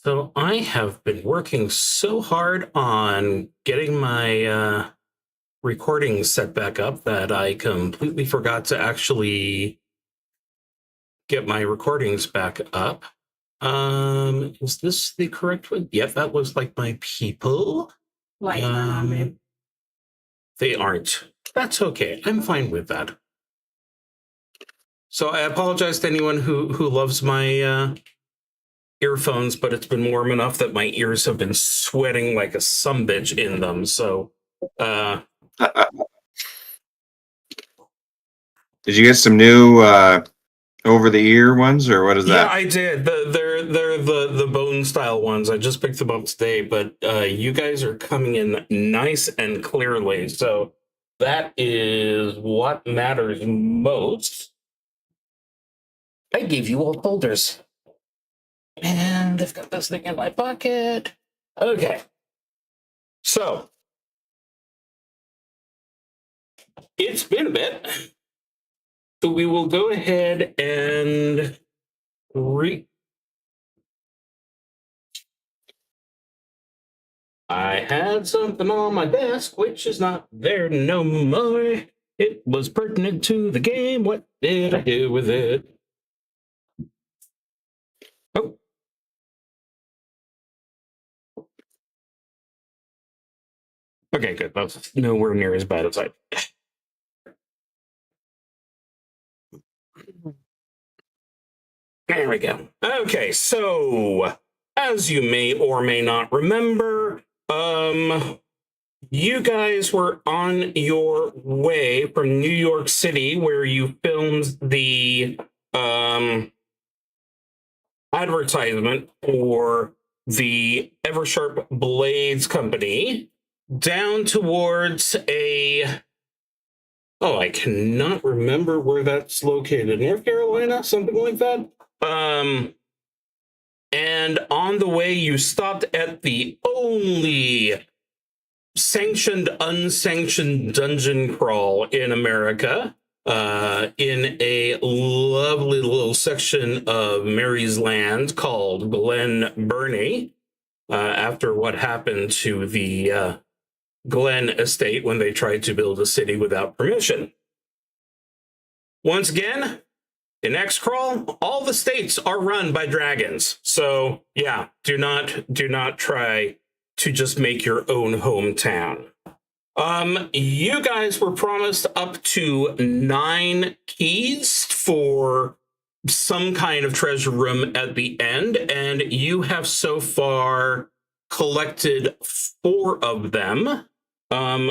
So I have been working so hard on getting my recording set back up that I completely forgot to actually get my recordings back up. Is this the correct one? Yep, that was like my people. They aren't. That's okay. I'm fine with that. So I apologize to anyone who loves my earphones, but it's been warm enough that my ears have been sweating like a sumbitch in them. So did you get some new over the ear ones, or what is that? Yeah, I did. They're the bone style ones. I just picked them up today, but you guys are coming in nice and clearly. So that is what matters most. I gave you all folders. And I've got this thing in my pocket. Okay. So it's been a bit. So we will go ahead and I had something on my desk, which is not there no more. It was pertinent to the game. What did I do with it? Oh. Okay, good. That's nowhere near as bad as I. There we go. Okay, so as you may or may not remember, you guys were on your way from New York City where you filmed the advertisement for the Eversharp Blades Company down towards I cannot remember where that's located. North Carolina, something like that. And on the way, you stopped at the only sanctioned, unsanctioned dungeon crawl in America, in a lovely little section of Mary's Land called Glen Burnie, after what happened to the Glen estate when they tried to build a city without permission. Once again, in XCrawl, all the states are run by dragons. So yeah, do not try to just make your own hometown. You guys were promised up to 9 keys for some kind of treasure room at the end, and you have so far collected 4 of them.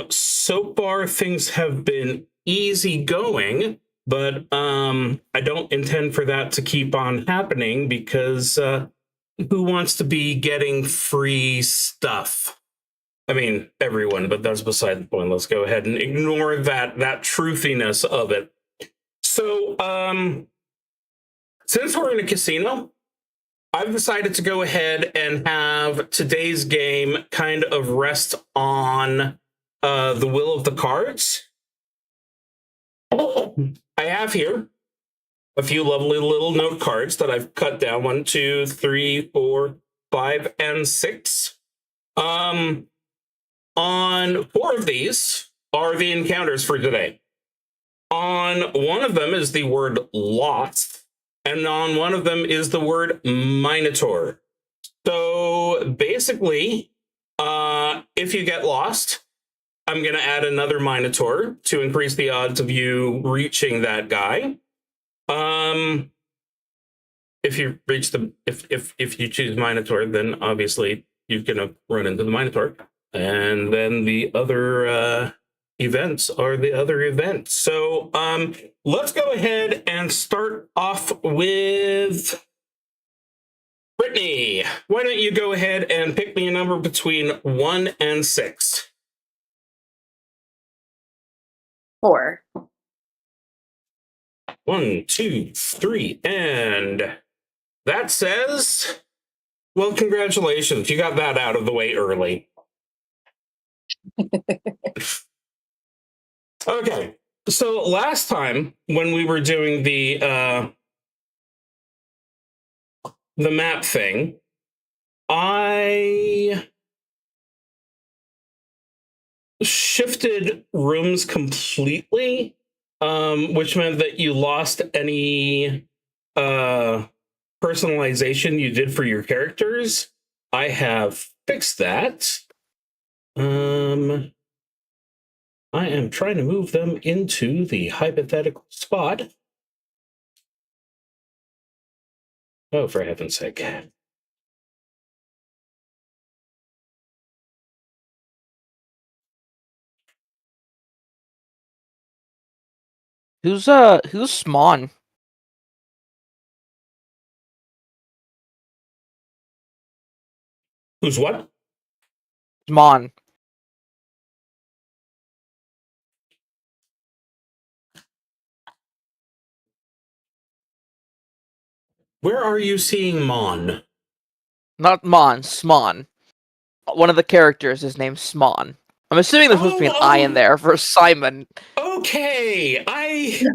So far things have been easy going, but I don't intend for that to keep on happening because who wants to be getting free stuff? I mean, everyone, but that's beside the point. Let's go ahead and ignore that truthiness of it. So, since we're in a casino, I've decided to go ahead and have today's game kind of rest on the will of the cards. I have here a few lovely little note cards that I've cut down. 1, 2, 3, 4, 5, and 6. On 4 of these are the encounters for today. On one of them is the word lost, and on one of them is the word Minotaur. So basically, if you get lost, I'm going to add another Minotaur to increase the odds of you reaching that guy. If you reach the if you choose Minotaur, then obviously you're going to run into the Minotaur. And then the other events are the other events. So let's go ahead and start off with Britmy. Why don't you go ahead and pick me a number between 1 and 6? 4. 1, 2, 3, and that says, well, congratulations. You got that out of the way early. Okay, so last time when we were doing the map thing, I shifted rooms completely, which meant that you lost any personalization you did for your characters. I have fixed that. I am trying to move them into the hypothetical spot. Oh, for heaven's sake. Who's Smon? Who's what? Smon. Where are you seeing Mon? Not Mon, Smon. One of the characters is named Smon. I'm assuming there's supposed to be an I in there for Simon. Okay, I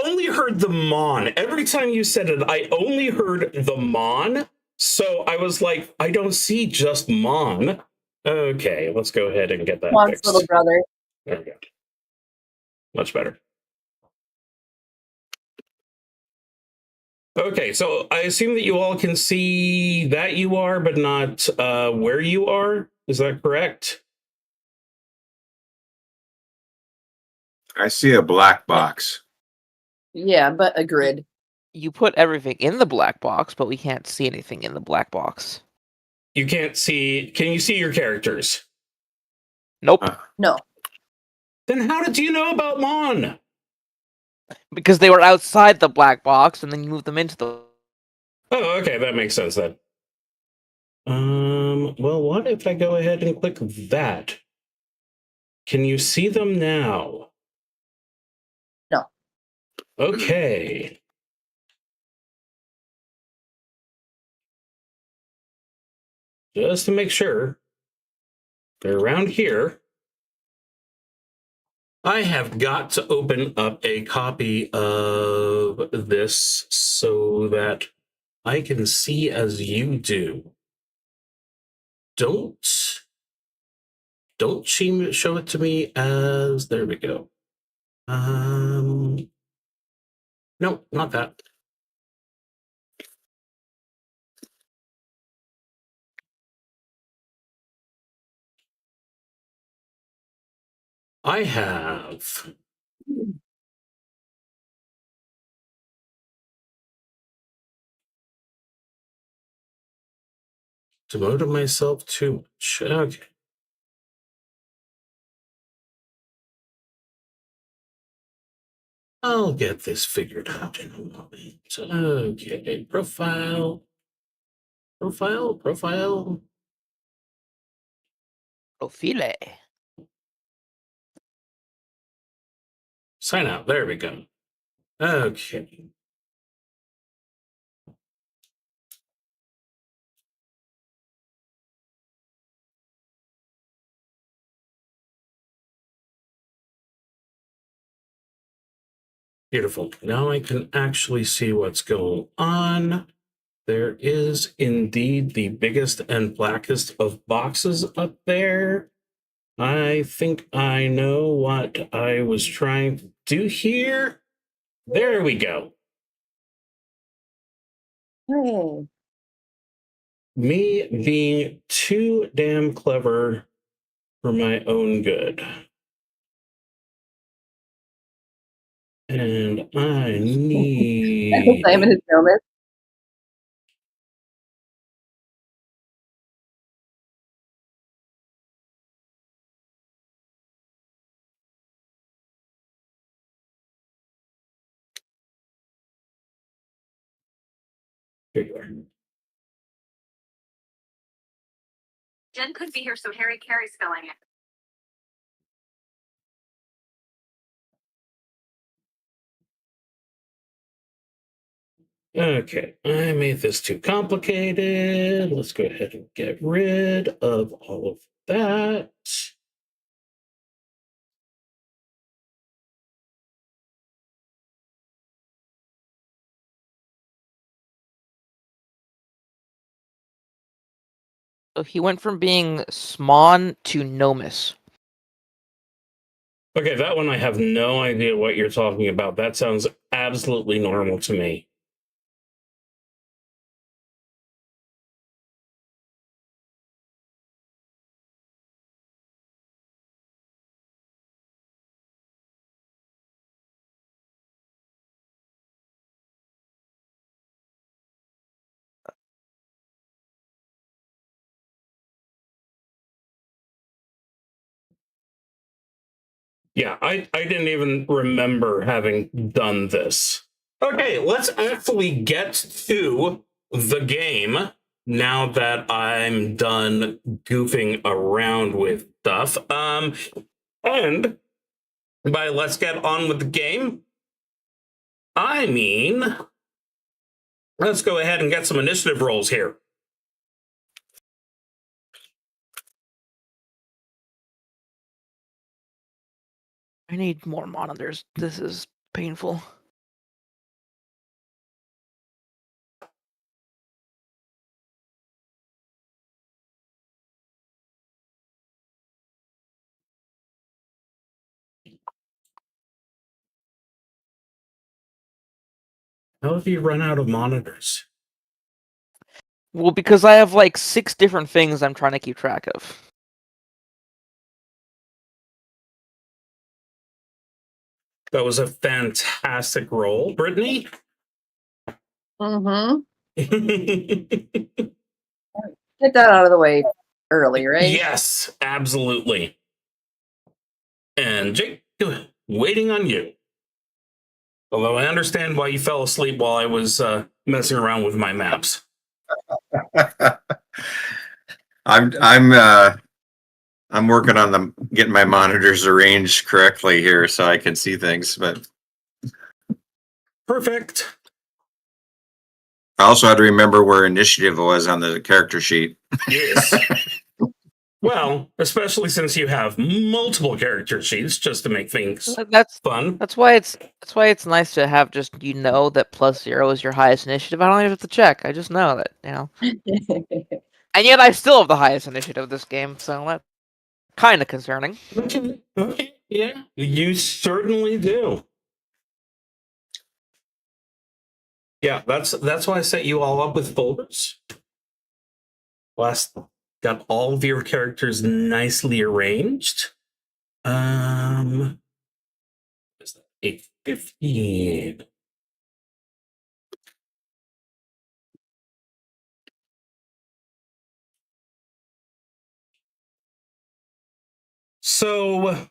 only heard the Mon. Every time you said it, I only heard the Mon. So I was like, I don't see just Mon. Okay, let's go ahead and get that Mon's fixed. little brother. There we go. Much better. Okay, so I assume that you all can see that you are, but not where you are. Is that correct? I see a black box. Yeah, but a grid. You put everything in the black box, but we can't see anything in the black box. You can't see. Can you see your characters? Nope. No. Then how did you know about Mon? Because they were outside the black box, and then you moved them into the... Oh, okay, that makes sense then. Well, what if I go ahead and click that? Can you see them now? No. Okay. Just to make sure. They're around here. I have got to open up a copy of this so that I can see as you do. Don't show it to me as, there we go. No, not that. I have devoted myself too much. Okay. I'll get this figured out in a moment. Okay, profile. Profile. Sign out. There we go. Okay. Beautiful. Now I can actually see what's going on. There is indeed the biggest and blackest of boxes up there. I think I know what I was trying to do here. There we go. Hey. Me being too damn clever for my own good. And I need... Simon is Gomez. Here you are. Jen could be here, so Harry Carey's filling it. Okay, I made this too complicated. Let's go ahead and get rid of all of that. So he went from being Smon to Nomus. Okay, that one I have no idea what you're talking about. That sounds absolutely normal to me. Yeah, I didn't even remember having done this. Okay, let's actually get to the game now that I'm done goofing around with stuff. And by let's get on with the game, I mean, let's go ahead and get some initiative rolls here. I need more monitors. This is painful. How have you run out of monitors? Well, because I have like 6 different things I'm trying to keep track of. That was a fantastic roll. Brittany? Mm-hmm. Get that out of the way early, right? Yes, absolutely. And Jake, waiting on you. Although I understand why you fell asleep while I was messing around with my maps. I'm working on getting my monitors arranged correctly here so I can see things, but Perfect. I also had to remember where initiative was on the character sheet. Yes. Well, especially since you have multiple character sheets just to make things That's fun. that's why it's nice to have just that +0 is your highest initiative. I don't even have to check. I just know that, And yet I still have the highest initiative this game, so that's kind of concerning. Okay. Yeah, you certainly do. Yeah, that's why I set you all up with folders. Got all of your characters nicely arranged. Is that a 15? So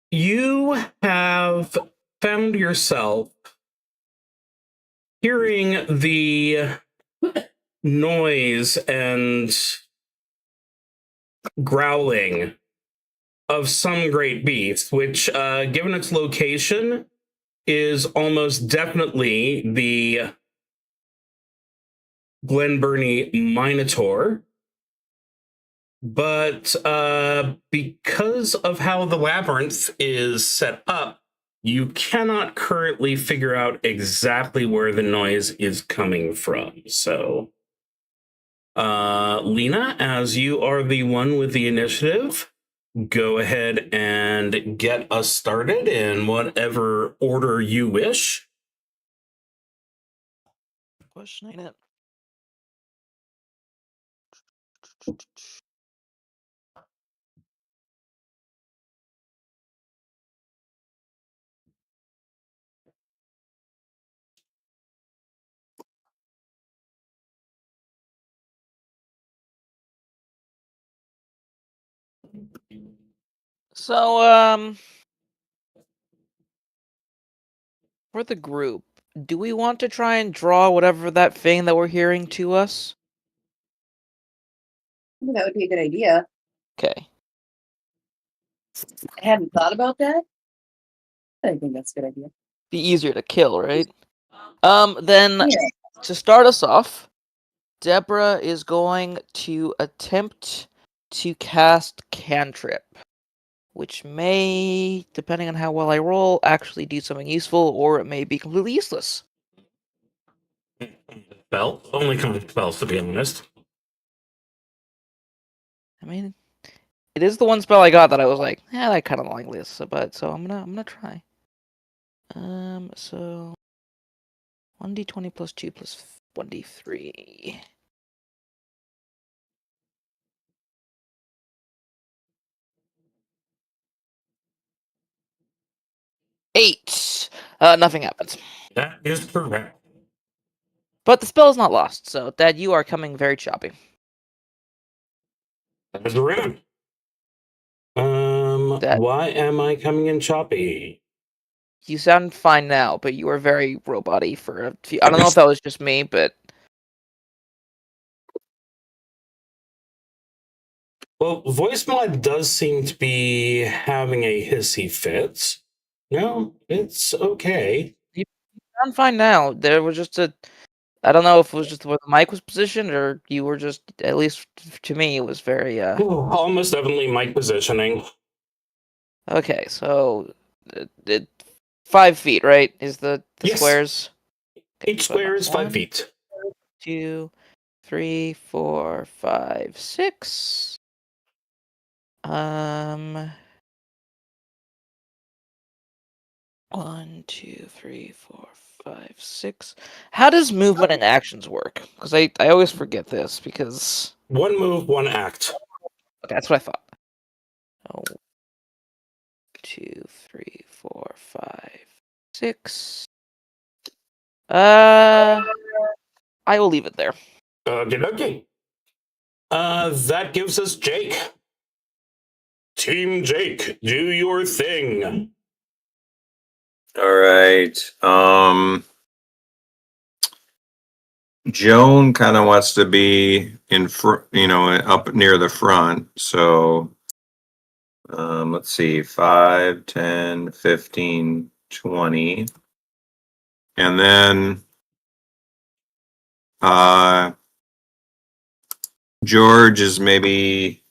you have found yourself hearing the noise and growling of some great beast, which, given its location, is almost definitely the Glen Burnie Minotaur. But because of how the labyrinth is set up, you cannot currently figure out exactly where the noise is coming from. So, Lena, as you are the one with the initiative, go ahead and get us started in whatever order you wish. Question, ain't it? So, for the group, do we want to try and draw whatever that thing that we're hearing to us? That would be a good idea. Okay. I hadn't thought about that. I think that's a good idea. Be easier to kill, right? Then Yeah. to start us off, Deborah is going to attempt to cast Cantrip, which may, depending on how well I roll, actually do something useful, or it may be completely useless. Spell. Only common spells, to be honest. I mean, it is the one spell I got that I was like, yeah, that kind of like this. So I'm gonna try. So 1d20 plus 2 plus 1d3. 8. Nothing happens. That is correct. But the spell is not lost, so Dad, you are coming very choppy. That is rude. That- Why am I coming in choppy? You sound fine now, but you were very robot-y for a few. I don't know if that was just me, but Well, voice mod does seem to be having a hissy fit. No, it's okay. I'm fine now. There was just a. I don't know if it was just where the mic was positioned, or you were just. At least to me, it was very. Almost definitely mic positioning. Okay, so 5 feet, right? Is the Yes. squares? Each square is 5 feet. 2, 3, 4, 5, 6. 1, 2, 3, 4, 5, 6. How does movement and actions work? Because I always forget this because One move, one act. okay, that's what I thought. Oh, 2, 3, 4, 5, 6. I will leave it there. Okay. That gives us Jake. Team Jake, do your thing. All right. Joan kind of wants to be in front, up near the front. So let's see, 5, 10, 15, 20. And then George is maybe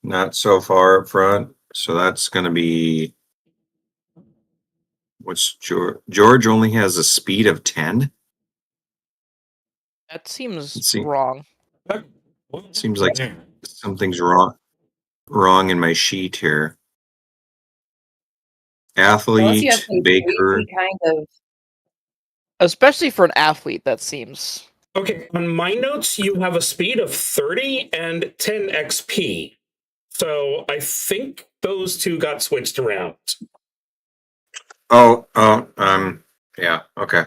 not so far up front. So that's going to be, what's George? George only has a speed of 10. That seems Let's see. wrong. Seems like something's wrong in my sheet here. Unless you Athlete, have some baker. crazy kind of. Especially for an athlete, that seems. Okay, on my notes, you have a speed of 30 and 10 XP. So I think those two got switched around. Yeah, okay.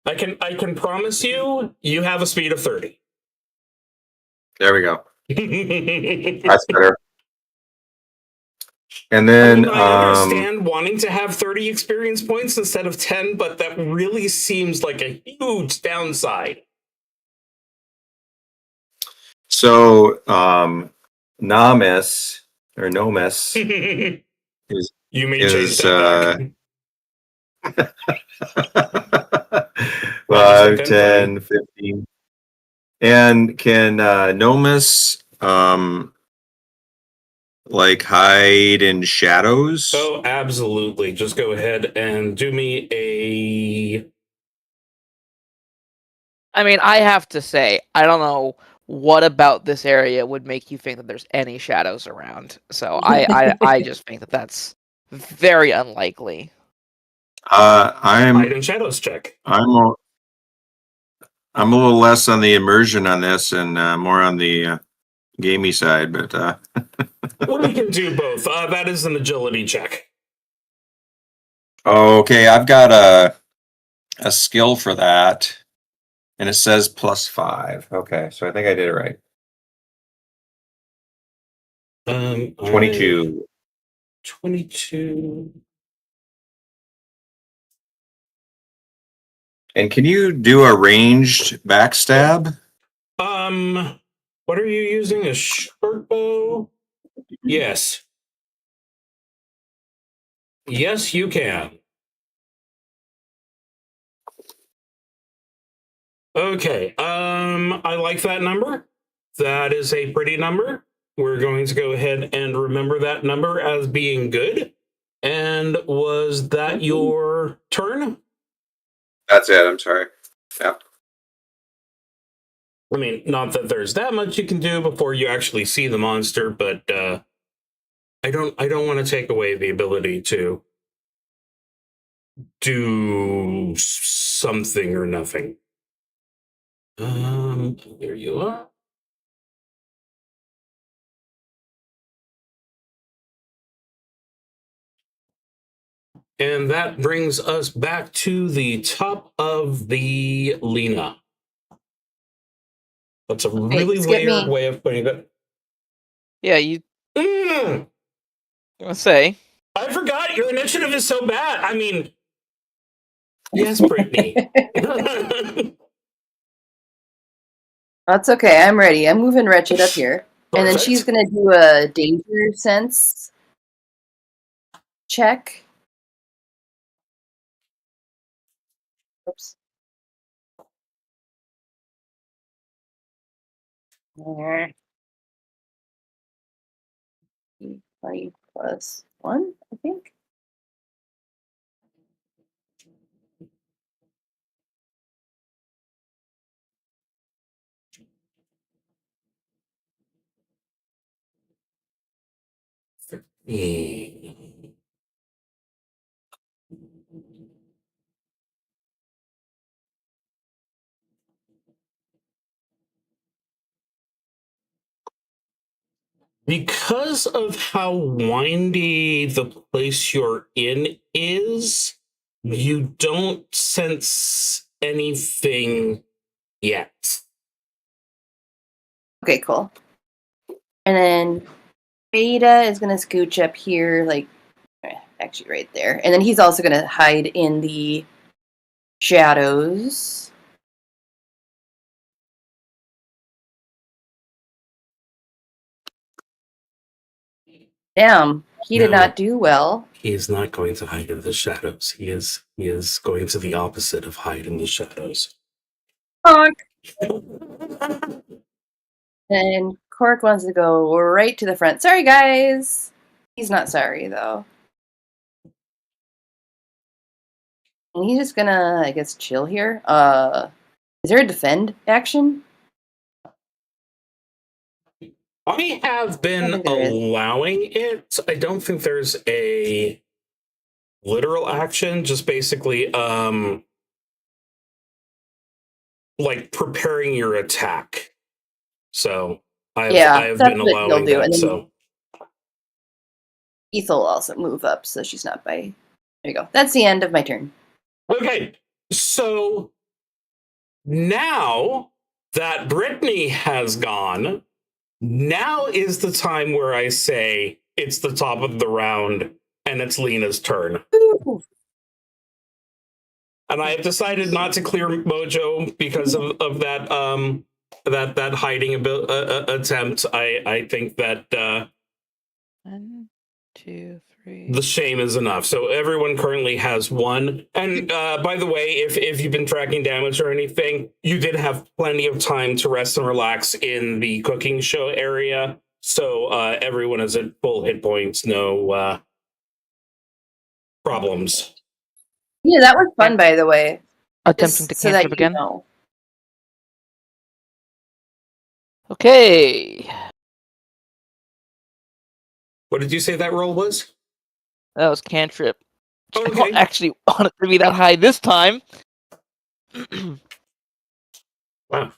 I can promise you, you have a speed of 30. There we go. I That's better. And then, mean, I understand wanting to have 30 experience points instead of 10, but that really seems like a huge downside. so, Nomis, is, You may is, change that back. 5, 10, 15. And can, Nomis, like hide in shadows? Oh, absolutely. Just go ahead and do me a... I mean, I have to say, I don't know what about this area would make you think that there's any shadows around. So I just think that that's very unlikely. I'm Hide in shadows check. I'm a little less on the immersion on this and more on the gamey side, but Well, we can do both. That is an agility check. okay, I've got a skill for that, and it says +5. Okay, so I think I did it right. 22. 22. And can you do a ranged backstab? What are you using? A short bow? Yes. Yes, you can. Okay. I like that number. That is a pretty number. We're going to go ahead and remember that number as being good. And was that your turn? That's it. I'm sorry. Yep. I mean, not that there's that much you can do before you actually see the monster, but I don't want to take away the ability to do something or nothing. There you are. And that brings us back to the top of the Lena. That's a really skip weird me. way of putting it. Yeah, you Mm, gonna say. I forgot your initiative is so bad. I mean, yes, Britny. That's okay. I'm ready. I'm moving Wretched up here. And then Perfect. she's going to do a danger sense check. Oops. 20 plus 1, I think. Because of how windy the place you're in is, you don't sense anything yet. Okay, cool. And then Beta is going to scooch up here, like, actually right there. And then he's also going to hide in the shadows. Damn, he did No. not do well. He is not going to hide in the shadows. He is going to the opposite of hide in the shadows. Honk. And Cork wants to go right to the front. Sorry, guys. He's not sorry, though. And he's just gonna, I guess, chill here. Is there a defend action? I have been think there is. allowing it. I don't think there's a literal action, just basically like preparing your attack. So I've that's been what he'll allowing do. that. And then So Ethel will also move up, so she's not by. There you go. That's the end of my turn. okay. So now that Britny has gone, now is the time where I say it's the top of the round and it's Lena's turn. Ooh. And I have decided not to clear Mojo because of that that hiding attempt. I think that 1, 2, 3. the shame is enough. So everyone currently has 1. And by the way, if you've been tracking damage or anything, you did have plenty of time to rest and relax in the cooking show area. So everyone is at full hit points, no problems. Yeah, that was fun, by the way. Attempting to Just so that cantrip you again. know. Okay. What did you say that roll was? That was cantrip. I Okay. don't actually want it to be that high this time. Wow.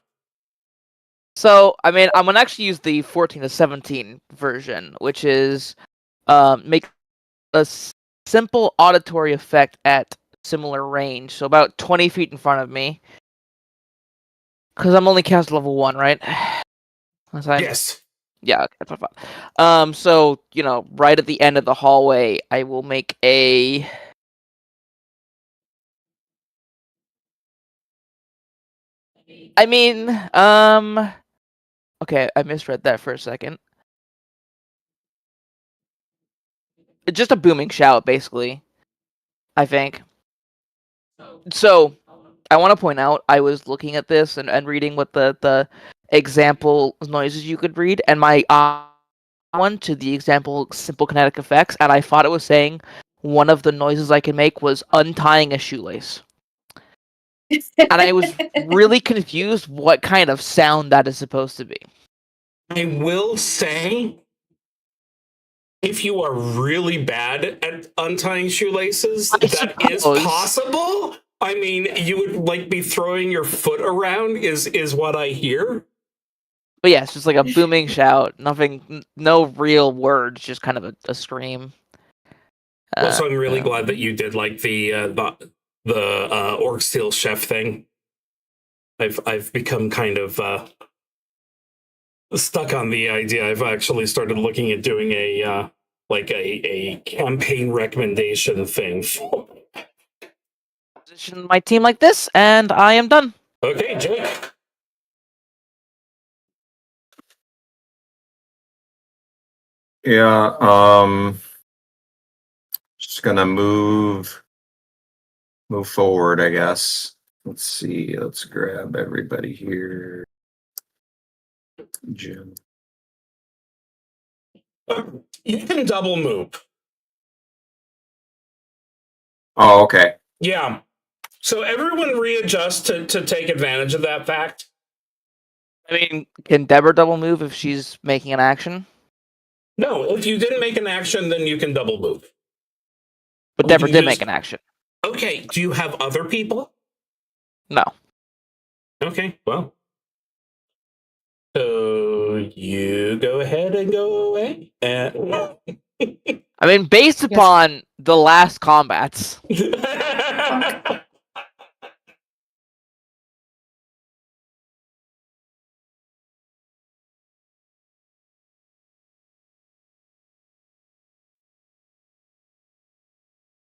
So, I mean, I'm gonna actually use the 14 to 17 version, which is make a simple auditory effect at similar range, so about 20 feet in front of me. Because I'm only cast level 1, right? Yes. Yeah, okay, that's fine. So, right at the end of the hallway, I will make a... I mean, okay, I misread that for a second. It's just a booming shout, basically, I think. So, I want to point out, I was looking at this and reading what the example noises you could read, and my one to the example simple kinetic effects, and I thought it was saying one of the noises I can make was untying a shoelace. and I was really confused what kind of sound that is supposed to be. I will say, if you are really bad at untying shoelaces, that is suppose. possible. I mean, you would like be throwing your foot around is what I hear. But yeah, it's just like a booming shout. Nothing, no real words, just kind of a scream. Well, so I'm really glad that you did like the orc steel chef thing. I've become kind of stuck on the idea. I've actually started looking at doing a campaign recommendation thing. Position my team like this, and I am done. Okay, Jake. Yeah, just gonna move forward, I guess. Let's see, let's grab everybody here. Jim. You can double move. Oh, okay. Yeah. So everyone readjust to take advantage of that fact. I mean, can Deborah double move if she's making an action? No, if you didn't make an action, then you can double move. But We Deborah can did use- make an action. Okay, do you have other people? No. Okay, well. So you go ahead and go away. I mean, based upon the last combats.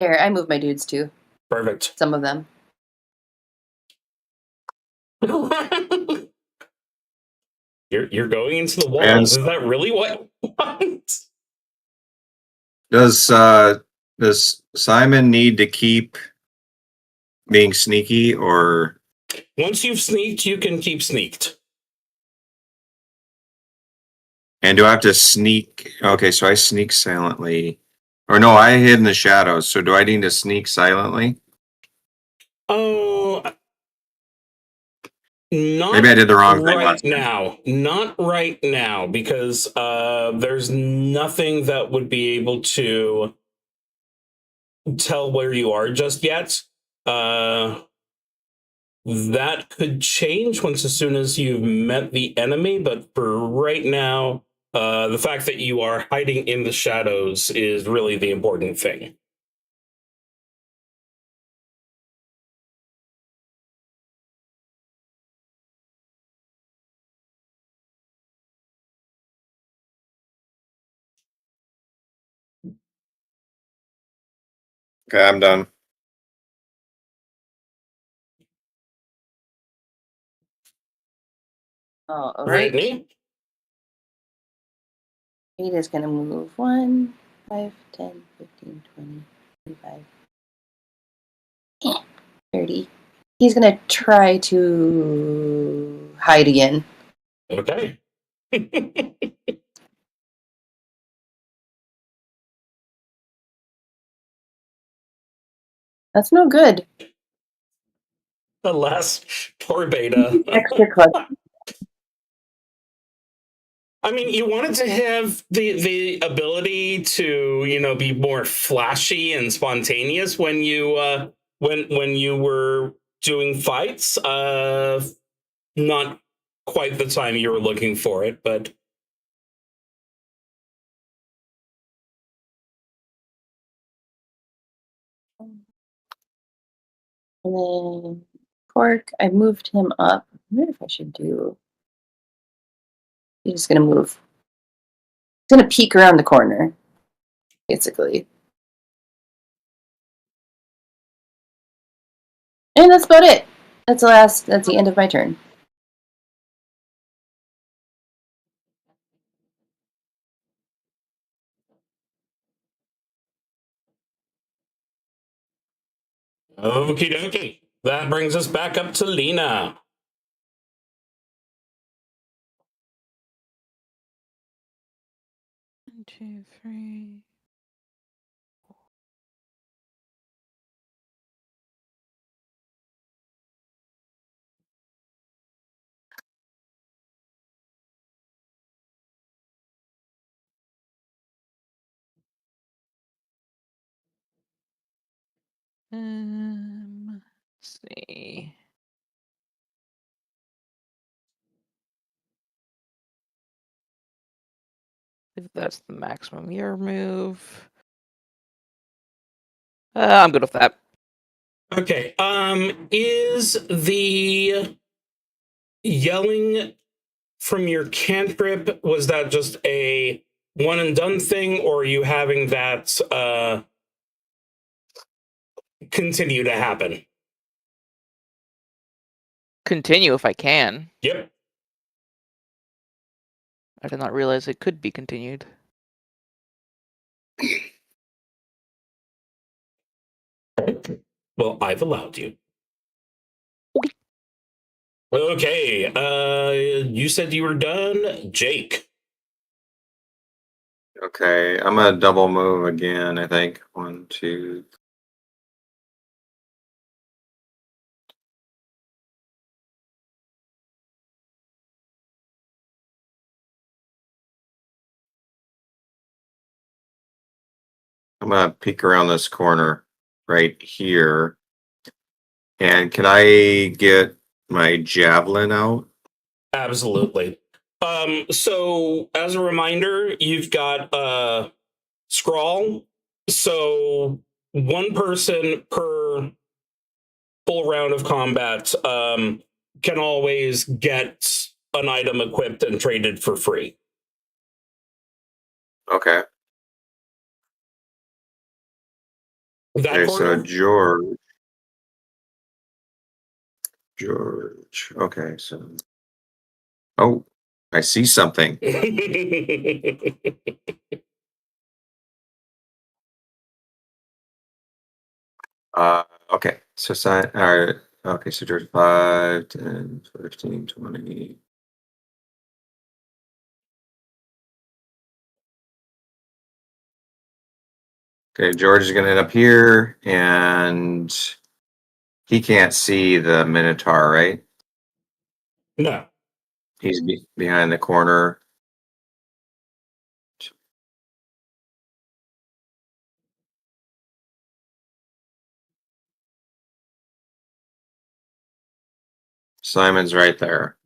Here, I move my dudes too. Perfect. Some of them. You're going into the wall. And- Is that really what you want? Does Simon need to keep being sneaky, or Once you've sneaked, you can keep sneaked. and do I have to sneak? Okay, so I sneak silently. Or no, I hid in the shadows. So do I need to sneak silently? Oh, not Maybe I did the wrong thing right last time. now. Not right now, because there's nothing that would be able to tell where you are just yet. That could change once as soon as you've met the enemy, but for right now, the fact that you are hiding in the shadows is really the important thing. Okay, I'm done. Oh, all right. Britny? Rita's gonna move 1, 5, 10, 15, 20, 25, 30. He's gonna try to hide again. Okay. That's no good. Alas, poor beta. Extra clutch. I mean, you wanted to have the ability to, be more flashy and spontaneous when you when you were doing fights. Not quite the time you were looking for it, but And then Pork, I moved him up. I wonder if I should do. He's just gonna move. He's gonna peek around the corner, basically. And that's about it. That's the end of my turn. okie dokie. That brings us back up to Lena. One, 2, 3. Let's see. If that's the maximum year move. I'm good with that. Okay. Is the yelling from your cantrip, was that just a one and done thing, or are you having that continue to happen? Continue if I can. Yep. I did not realize it could be continued. Well, I've allowed you. Okay. You said you were done, Jake. Okay, I'm gonna double move again, I think. 1, 2. I'm gonna peek around this corner right here. And can I get my javelin out? Absolutely. So as a reminder, you've got scrawl. So one person per full round of combat can always get an item equipped and traded for free. Okay. That Okay, so corner? George. Okay, so. Oh, I see something. Okay. So sign. All right. Okay. So George 5, 10, 15, 20. Okay. George is going to end up here, and he can't see the Minotaur, right? No. He's behind the corner. Simon's right there.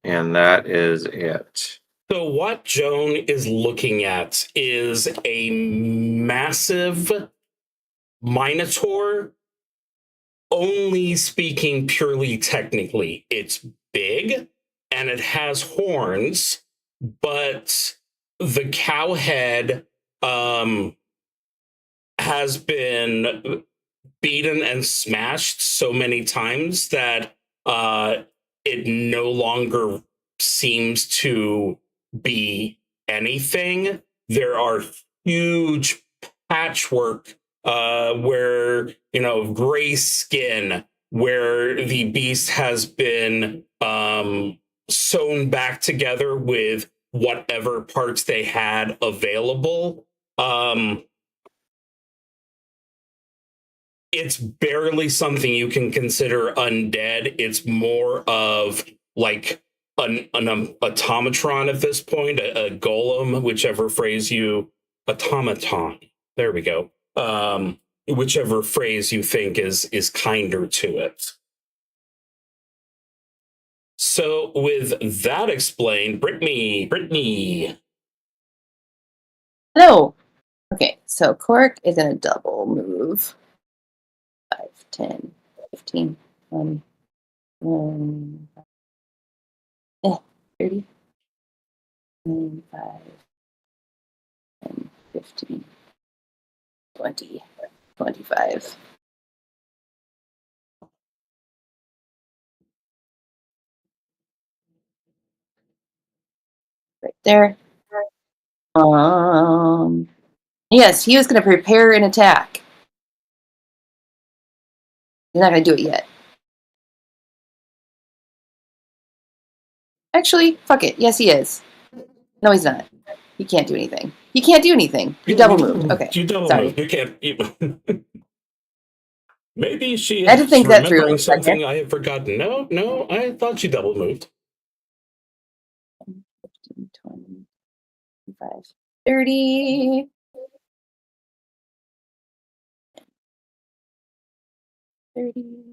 And that is it. So what Joan is looking at is a massive Minotaur. Only speaking purely technically, it's big and it has horns, but the cow head has been beaten and smashed so many times that it no longer seems to be anything. There are huge patchwork where, gray skin, where the beast has been sewn back together with whatever parts they had available. It's barely something you can consider undead. It's more of like an automatron at this point, a golem, whichever phrase you automaton. There we go. Whichever phrase you think is kinder to it. So with that explained, Britmy. Hello. Okay, so Cork is in a double move. 5, 10, 15, 20, 30, 5, 10, 15, 20, 25. Right there. Yes, he was going to prepare an attack. He's not going to do it yet. Actually, fuck it. Yes, he is. No, he's not. He can't do anything. He can't do anything. He double moved. Okay. You double Sorry. moved. You can't. Maybe she I had to is think that through. remembering something I have forgotten. No, I thought she double moved. 15, 20, 25, 30. 30.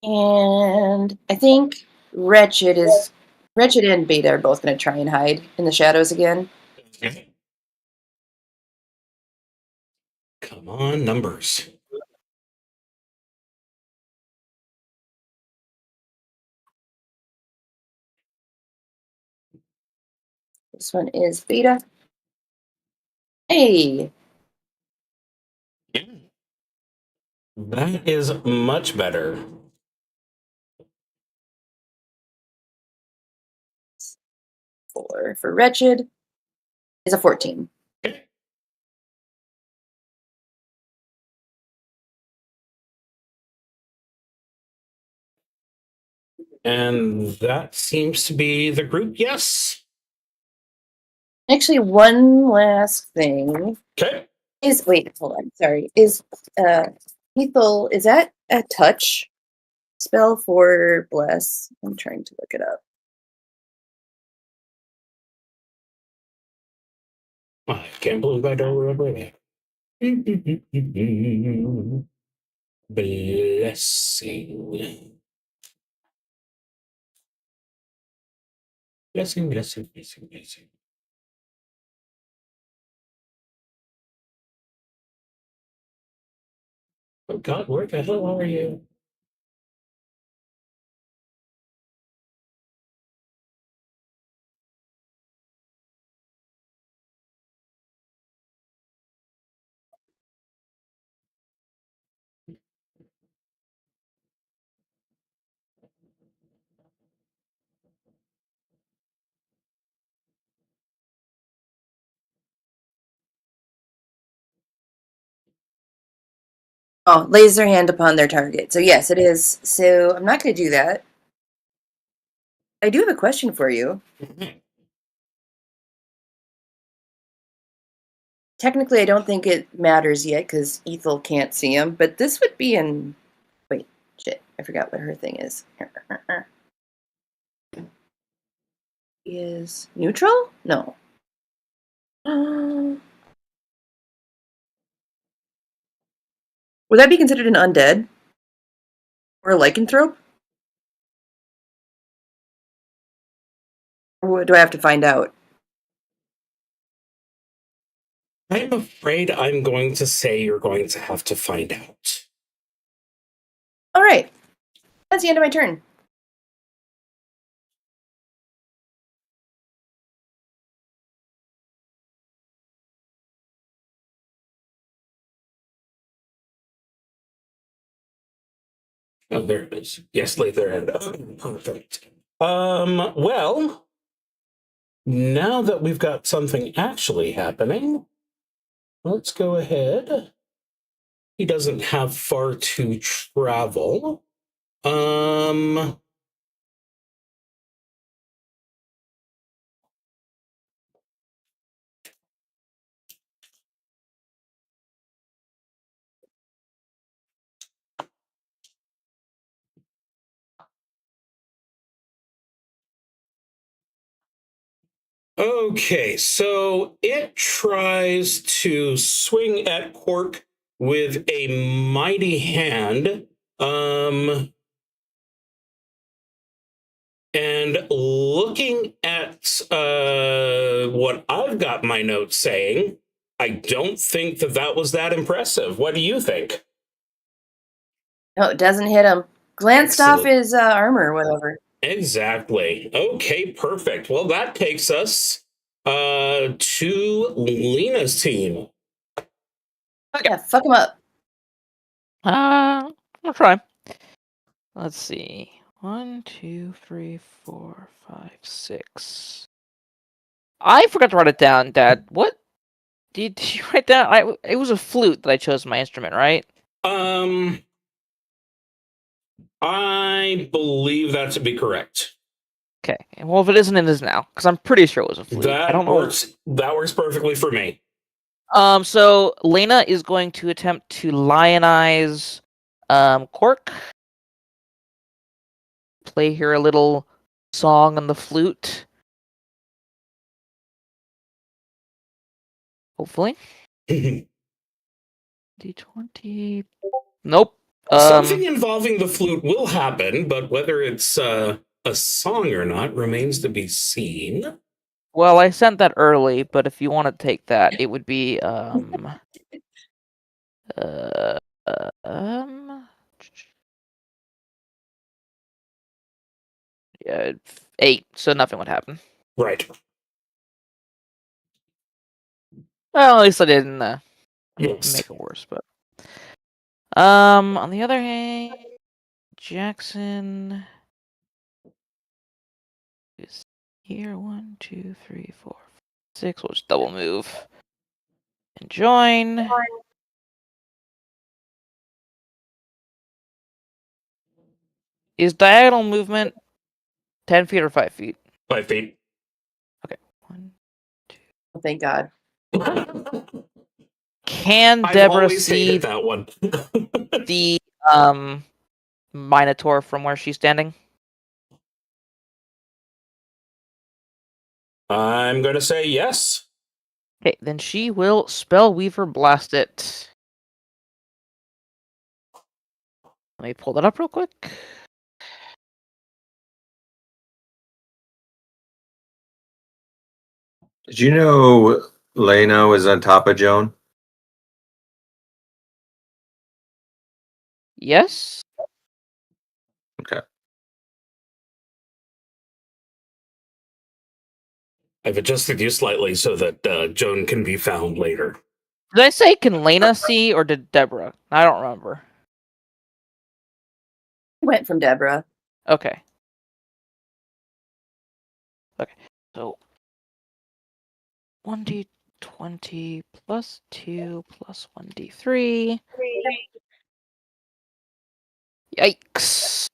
And I think Wretched and Beta are both going to try and hide in the shadows again. Okay. Come on, numbers. This one is Beta. Hey, Yeah. That is much better. for Wretched is a 14. Okay. And that seems to be the group, yes. Actually, one last thing Okay. is hold on, sorry. Is Ethel, is that a touch spell for Bless? I'm trying to look it up. I can't believe I don't remember that. Blessing. Blessing, blessing, blessing, blessing. Oh God, where the hell are you? Oh, lays their hand upon their target. So yes, it is. So I'm not going to do that. I do have a question for you. Technically, I don't think it matters yet because Ethel can't see him, but this would be in... Wait, shit. I forgot what her thing is. Is neutral? No. Would that be considered an undead? Or a lycanthrope? Or do I have to find out? I'm afraid I'm going to say you're going to have to find out. All right. That's the end of my turn. Oh, there it is. Yes, lay their hand. Oh, perfect. Well, now that we've got something actually happening, let's go ahead. He doesn't have far to travel. Okay, so it tries to swing at Quark with a mighty hand. And looking at what I've got my notes saying, I don't think that was that impressive. What do you think? No, it doesn't hit him. Glanced off Excellent. his armor or whatever. Exactly. Okay, perfect. Well, that takes us to Lena's team. Yeah, fuck him up. I'm gonna try. Let's see. 1, 2, 3, 4, 5, 6. I forgot to write it down, Dad. What did you write down? It was a flute that I chose my instrument, right? I believe that to be correct. Okay. Well, if it isn't, it is now, because I'm pretty sure it was a flute. I don't know. That works perfectly for me. So Lena is going to attempt to lionize Cork. play her a little song on the flute. Hopefully. D20. Nope. Something involving the flute will happen, but whether it's a song or not remains to be seen. Well, I sent that early, but if you want to take that, it would be yeah, 8, so nothing would happen. Right. Well, at least I didn't Yes. make it worse, but on the other hand, Jackson is here. 1, 2, 3, 4, 6. We'll just double move and join. Is diagonal movement 10 feet or 5 feet? 5 feet. Okay. 1. Oh, thank God. Can I've Deborah always see hated that one. the Minotaur from where she's standing? I'm going to say yes. Okay, then she will Spellweaver Blast it. Let me pull that up real quick. Did you know Lena was on top of Joan? Yes? Okay. I've adjusted you slightly so that Joan can be found later. Did I say can Lena see or did Deborah? I don't remember. Went from Deborah. Okay. Okay. So 1d20 plus 2 plus 1d3. Yikes.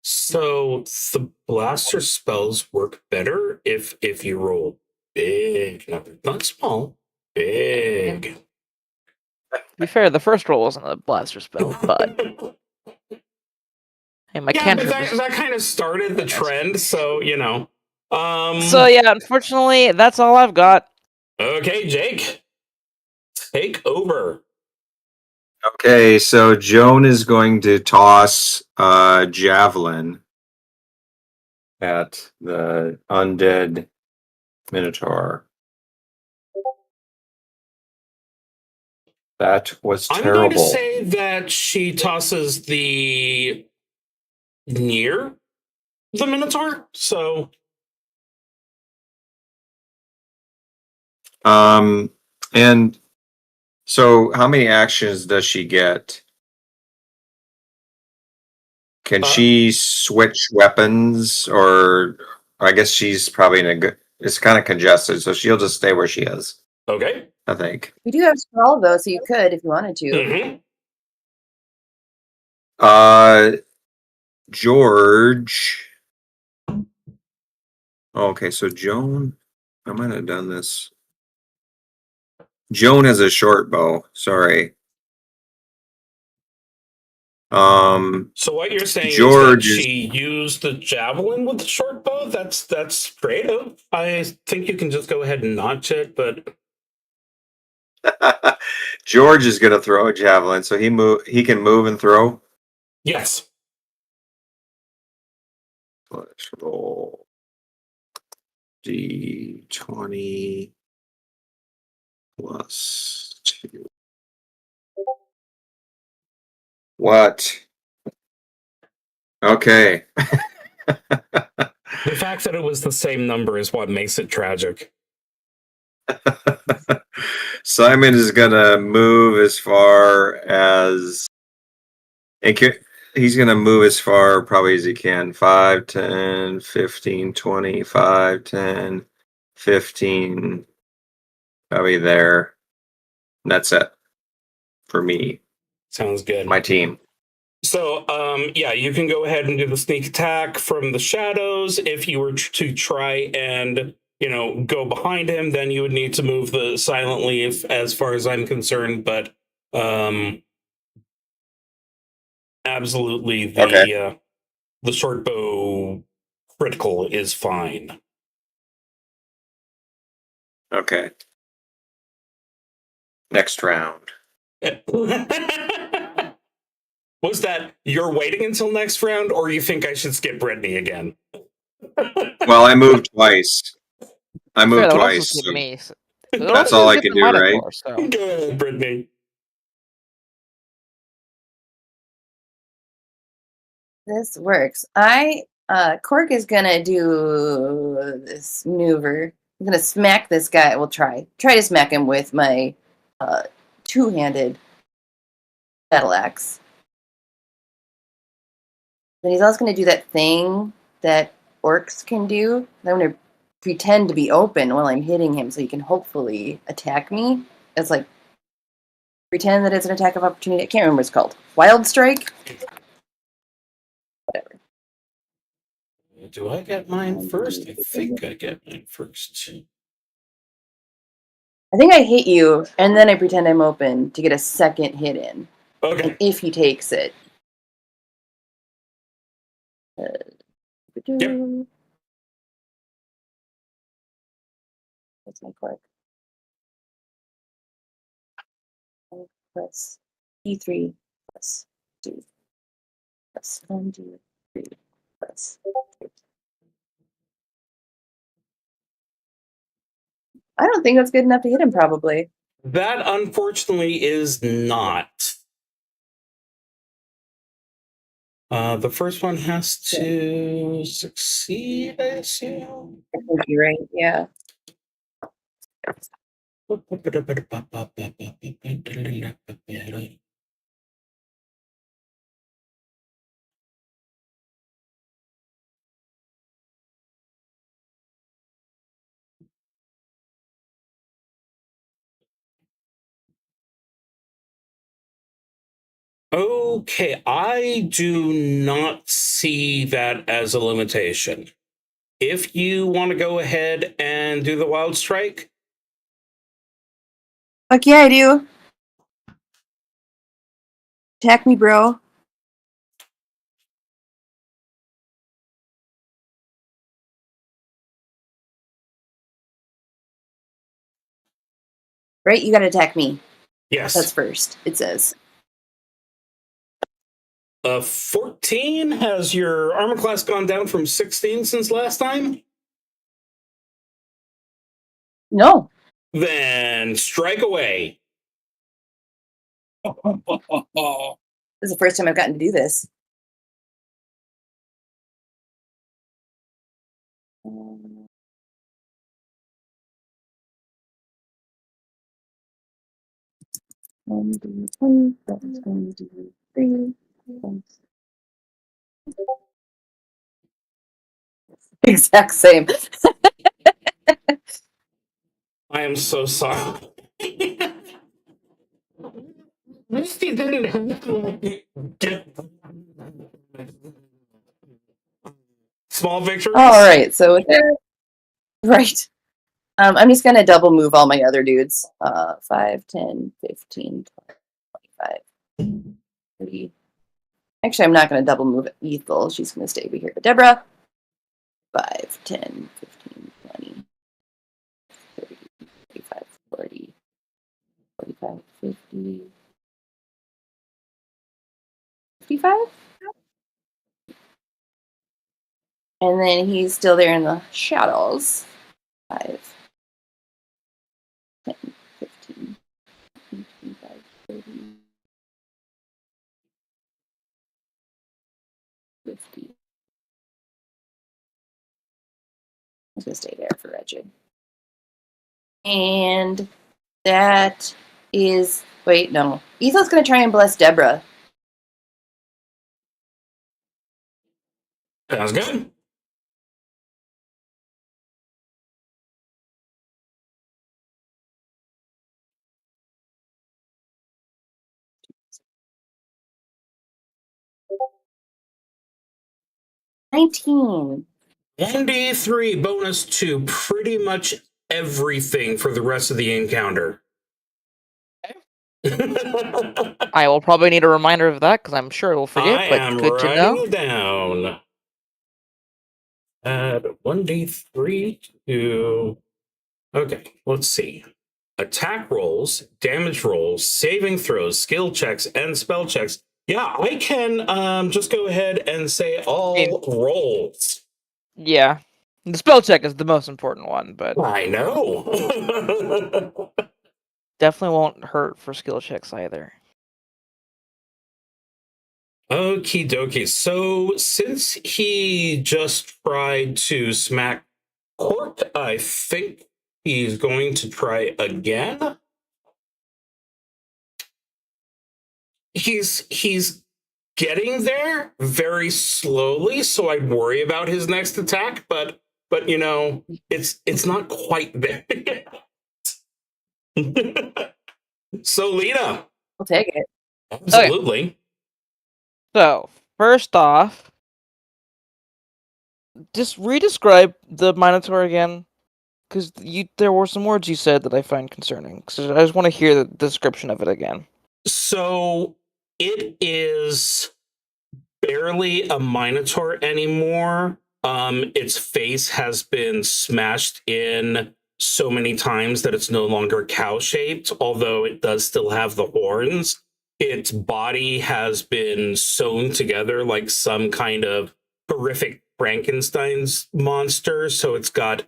So the blaster spells work better if you roll big numbers, not small, big. To be fair, the first roll wasn't a blaster spell, but hey, my Yeah, but cantrip is... that kind of started the trend, so you know. So yeah, unfortunately, that's all I've got. Okay, Jake, take over. Okay, so Joan is going to toss a javelin at the undead Minotaur. That was I'm going to terrible. say that she tosses the near the Minotaur. So, And so how many actions does she get? Can she switch weapons, or I guess she's probably in a good, it's kind of congested, so she'll just stay where she is, okay. I think. We do have scroll though, so you could if you wanted to. Mm-hmm. George. Okay, so Joan, I might have done this. Joan has a short bow. Sorry. So what you're saying George is that she used the javelin with the short bow? That's creative. I think you can just go ahead and notch it, but George is gonna throw a javelin, so he can move and throw. yes. Let's roll D20 plus 2. What? Okay. The fact that it was the same number is what makes it tragic. Simon is gonna move as far as he's gonna move as far probably as he can. 5, 10, 15, 20, 5, 10, 15. Probably there. And that's it for me. Sounds good. My team. So, yeah, you can go ahead and do the sneak attack from the shadows. If you were to try and, go behind him, then you would need to move the silently, as far as I'm concerned. But absolutely Okay. The short bow critical is fine. Okay. Next round. Was that you're waiting until next round, or you think I should skip Britmy again? Well, I moved twice. I Fair, moved that would also twice. skip So me. that's all I can do, right? So. Go ahead, Britmy. This works. Cork is gonna do this maneuver. I'm gonna smack this guy. We'll try to smack him with my two-handed battle axe. Then he's also gonna do that thing that orcs can do. I'm gonna pretend to be open while I'm hitting him, so he can hopefully attack me. It's like pretend that it's an attack of opportunity. I can't remember what it's called. Wild strike. Whatever. Do I get mine first? I think I get mine first. I think I hit you, and then I pretend I'm open to get a second hit in. Okay. And if he takes it. Yep. What's my Cork? Press E3 plus 2 plus 1, 2, 3 plus 2. I don't think that's good enough to hit him, probably. That unfortunately is not. The first one has to succeed, I assume. I think you're right, yeah. Okay, I do not see that as a limitation. If you want to go ahead and do the wild strike, Fuck yeah, I do. Attack me, bro. Right, you gotta attack me. yes. That's first, it says. 14. Has your armor class gone down from 16 since last time? No. Then strike away. This is the first time I've gotten to do this. One, two, 1, that's 1, 2, 3. Exact same. I am so sorry. Misty didn't have to get small victories. All right, so with that, right. I'm just gonna double move all my other dudes. 5, 10, 15, 20, 25, 30. Actually, I'm not gonna double move Ethel. She's gonna stay over here. But Deborah, 5, 10, 15, 20, 30, 35, 40, 45, 50, 55. And then he's still there in the shadows. 5, 10, 15, 25, 30, 50. I'm just gonna stay there for Reggie. And that is wait, no. Ethel's gonna try and bless Deborah. Sounds good. $19. 1d3 bonus to pretty much everything for the rest of the encounter. I will probably need a reminder of that because I'm sure we'll forget. I But am good to writing know. it down. Add 1d3 to. Okay, let's see. Attack rolls, damage rolls, saving throws, skill checks, and spell checks. Yeah, I can just go ahead and say all rolls. Yeah, the spell check is the most important one, but I know. definitely won't hurt for skill checks either. Okie dokie. So since he just tried to smack Cork, I think he's going to try again. He's getting there very slowly, so I worry about his next attack, but you know, it's not quite there yet. So Lena, I'll take it. absolutely. So first off, just re-describe the Minotaur again, because there were some words you said that I find concerning. So I just want to hear the description of it again. So it is barely a Minotaur anymore. Its face has been smashed in so many times that it's no longer cow-shaped, although it does still have the horns. Its body has been sewn together like some kind of horrific Frankenstein's monster, so it's got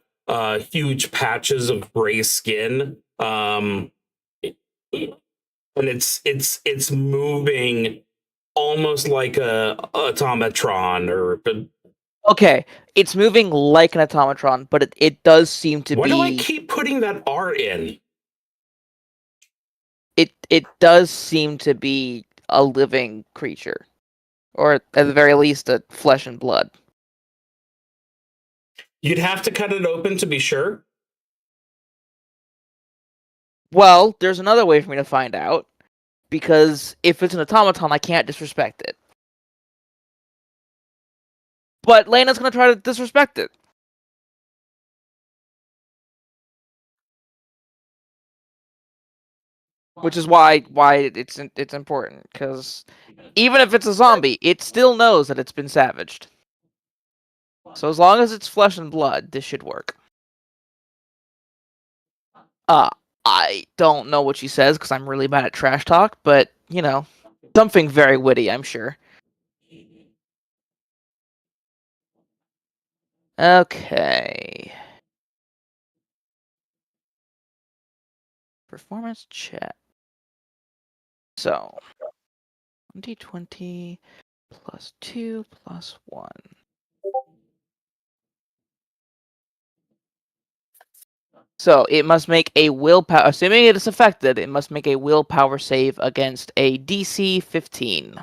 huge patches of gray skin. And it's moving almost like a automatron or Okay, it's moving like an automatron, but it does seem to why be. do I keep putting that R in? It does seem to be a living creature, or at the very least, a flesh and blood. You'd have to cut it open to be sure. Well, there's another way for me to find out, because if it's an automaton, I can't disrespect it. But Lena's gonna try to disrespect it. Which is why it's important, because even if it's a zombie, it still knows that it's been savaged. So as long as it's flesh and blood, this should work. I don't know what she says because I'm really bad at trash talk, but you know, something very witty, I'm sure. Okay. Performance check. So, 2020 plus 2 plus 1. So, it must make a willpower, assuming it is affected, it must make a willpower save against a DC 15.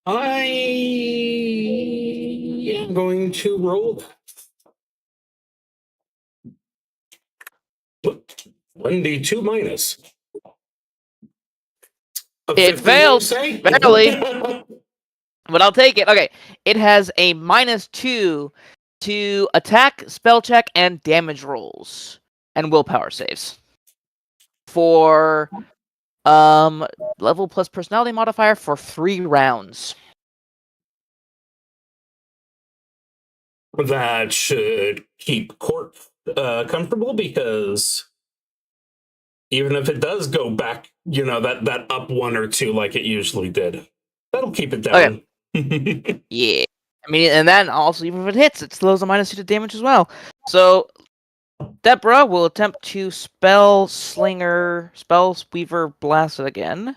I am going to roll that. 1d2 minus. A It 15, you failed, say? barely, but I'll take it. Okay, it has a -2 to attack, spell check, and damage rolls, and willpower saves. For level plus personality modifier for 3 rounds. That should keep Cork comfortable because even if it does go back, you know, that up 1 or 2 like it usually did, that'll keep it down. Okay. Yeah. I mean, and then also, even if it hits, it slows the -2 to damage as well. So, Deborah will attempt to Spell Weaver Blast it again.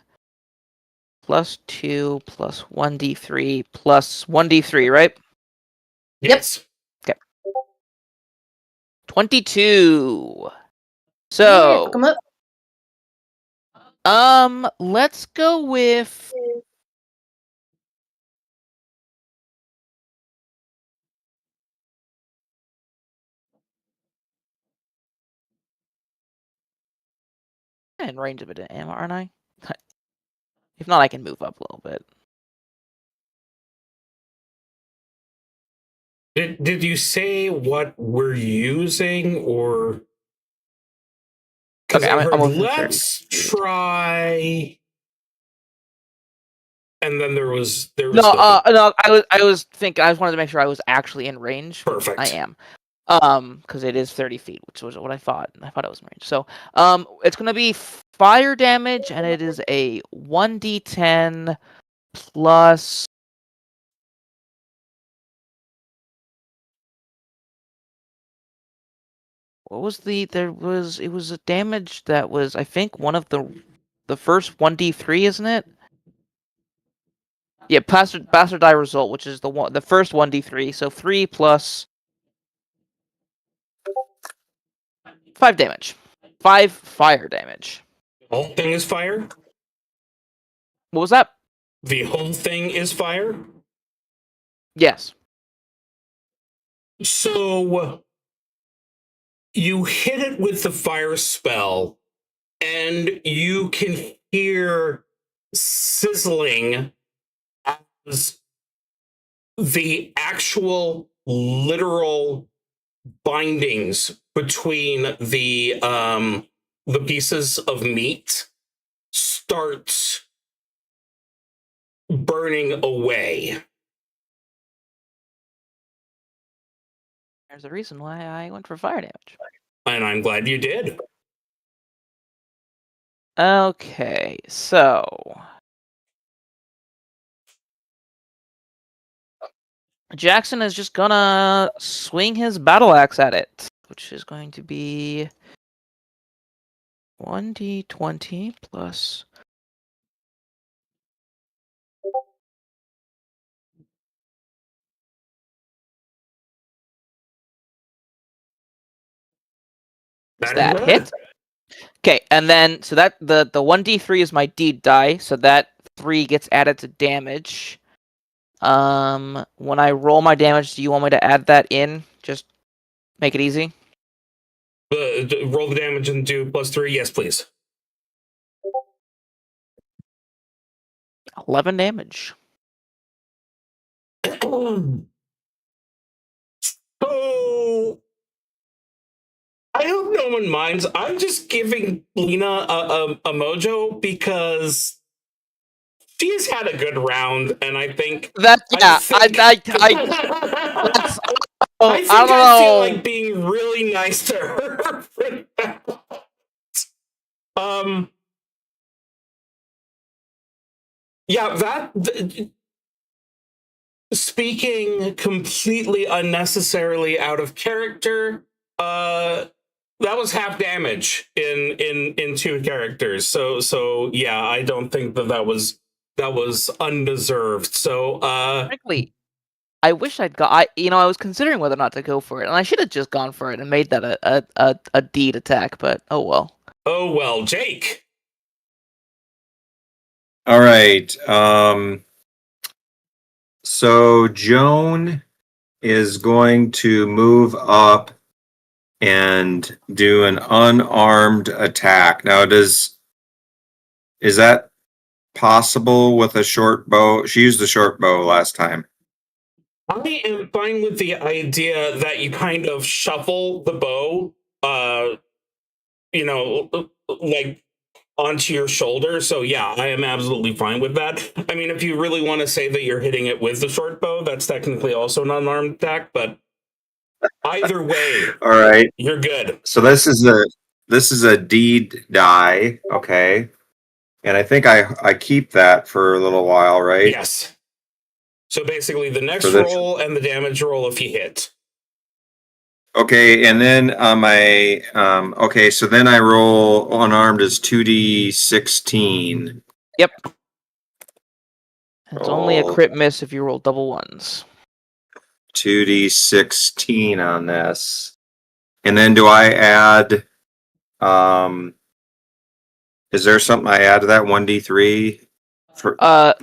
+2 plus 1d3 plus 1d3, right? Yes. Okay. 22. Yeah, fuck 'em So, up. let's go with in range of it, aren't I? If not, I can move up a little bit. Did you say what we're using, or? Because Okay, I I'm heard, moving 30 let's feet. try. And then there was No, the no. I was thinking. I just wanted to make sure I was actually in range. Which Perfect. I am. Because it is 30 feet, which was what I thought. I thought it was in range. So, it's gonna be fire damage, and it is a 1d10 plus. What was it was a damage that was, I think, one of the first 1d3, isn't it? Yeah, bastard die result, which is the first 1d3, so 3 plus 5 damage. 5 fire damage. whole thing is fire. What was that? The whole thing is fire. Yes. So you hit it with the fire spell, and you can hear sizzling as the actual literal bindings between the pieces of meat starts burning away. There's a reason why I went for fire damage. And I'm glad you did. Okay, so Jackson is just gonna swing his battle axe at it, which is going to be 1d20 plus. That hit. Okay, and then so that the 1d3 is my deed die, so that 3 gets added to damage. When I roll my damage, do you want me to add that in? Just make it easy. Roll the damage and do +3. Yes, please. 11 damage. So I hope no one minds. I'm just giving Lena a mojo because she has had a good round, and I think That yeah, I I don't know. feel like being really nice to her. Yeah, speaking completely unnecessarily out of character, that was half damage in 2 characters. So yeah, I don't think that was undeserved. So Frankly, I wish I'd got. I was considering whether or not to go for it, and I should have just gone for it and made that a deed attack. But oh well. Jake. All right. So Joan is going to move up and do an unarmed attack. Now, is that possible with a short bow? She used the short bow last time. I am fine with the idea that you kind of shuffle the bow, like onto your shoulder. So yeah, I am absolutely fine with that. I mean, if you really want to say that you're hitting it with the short bow, that's technically also an unarmed attack, but either way, all right, you're good. So this is a deed die, okay, and I think I keep that for a little while, right? Yes. So basically, the next For this- roll and the damage roll if you hit. Okay, and then on my okay, so then I roll unarmed as 2d16. Yep. It's only a Roll. crit miss if you roll double ones. 2d16 on this. And then do I add is there something I add to that 1d3? Well,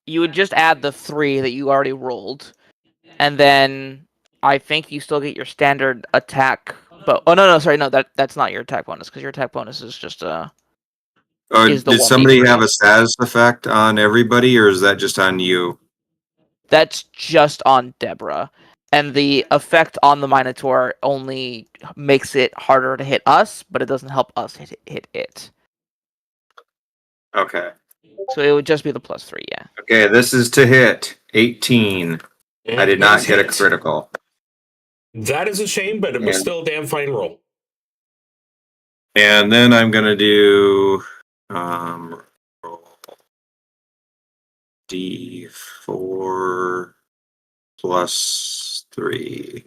you would just add the 3 that you already rolled, and then I think you still get your standard attack. But oh no, sorry, no, that's not your attack bonus because your attack bonus is just is the Did one somebody have a increase. status effect on everybody, or is that just on you? That's just on Deborah. And the effect on the Minotaur only makes it harder to hit us, but it doesn't help us hit it. Okay. So it would just be the +3, yeah. Okay, this is to hit 18. I did not get a critical. That is a shame, but it was Yeah. still a damn fine roll. And then I'm gonna do roll D4 +3.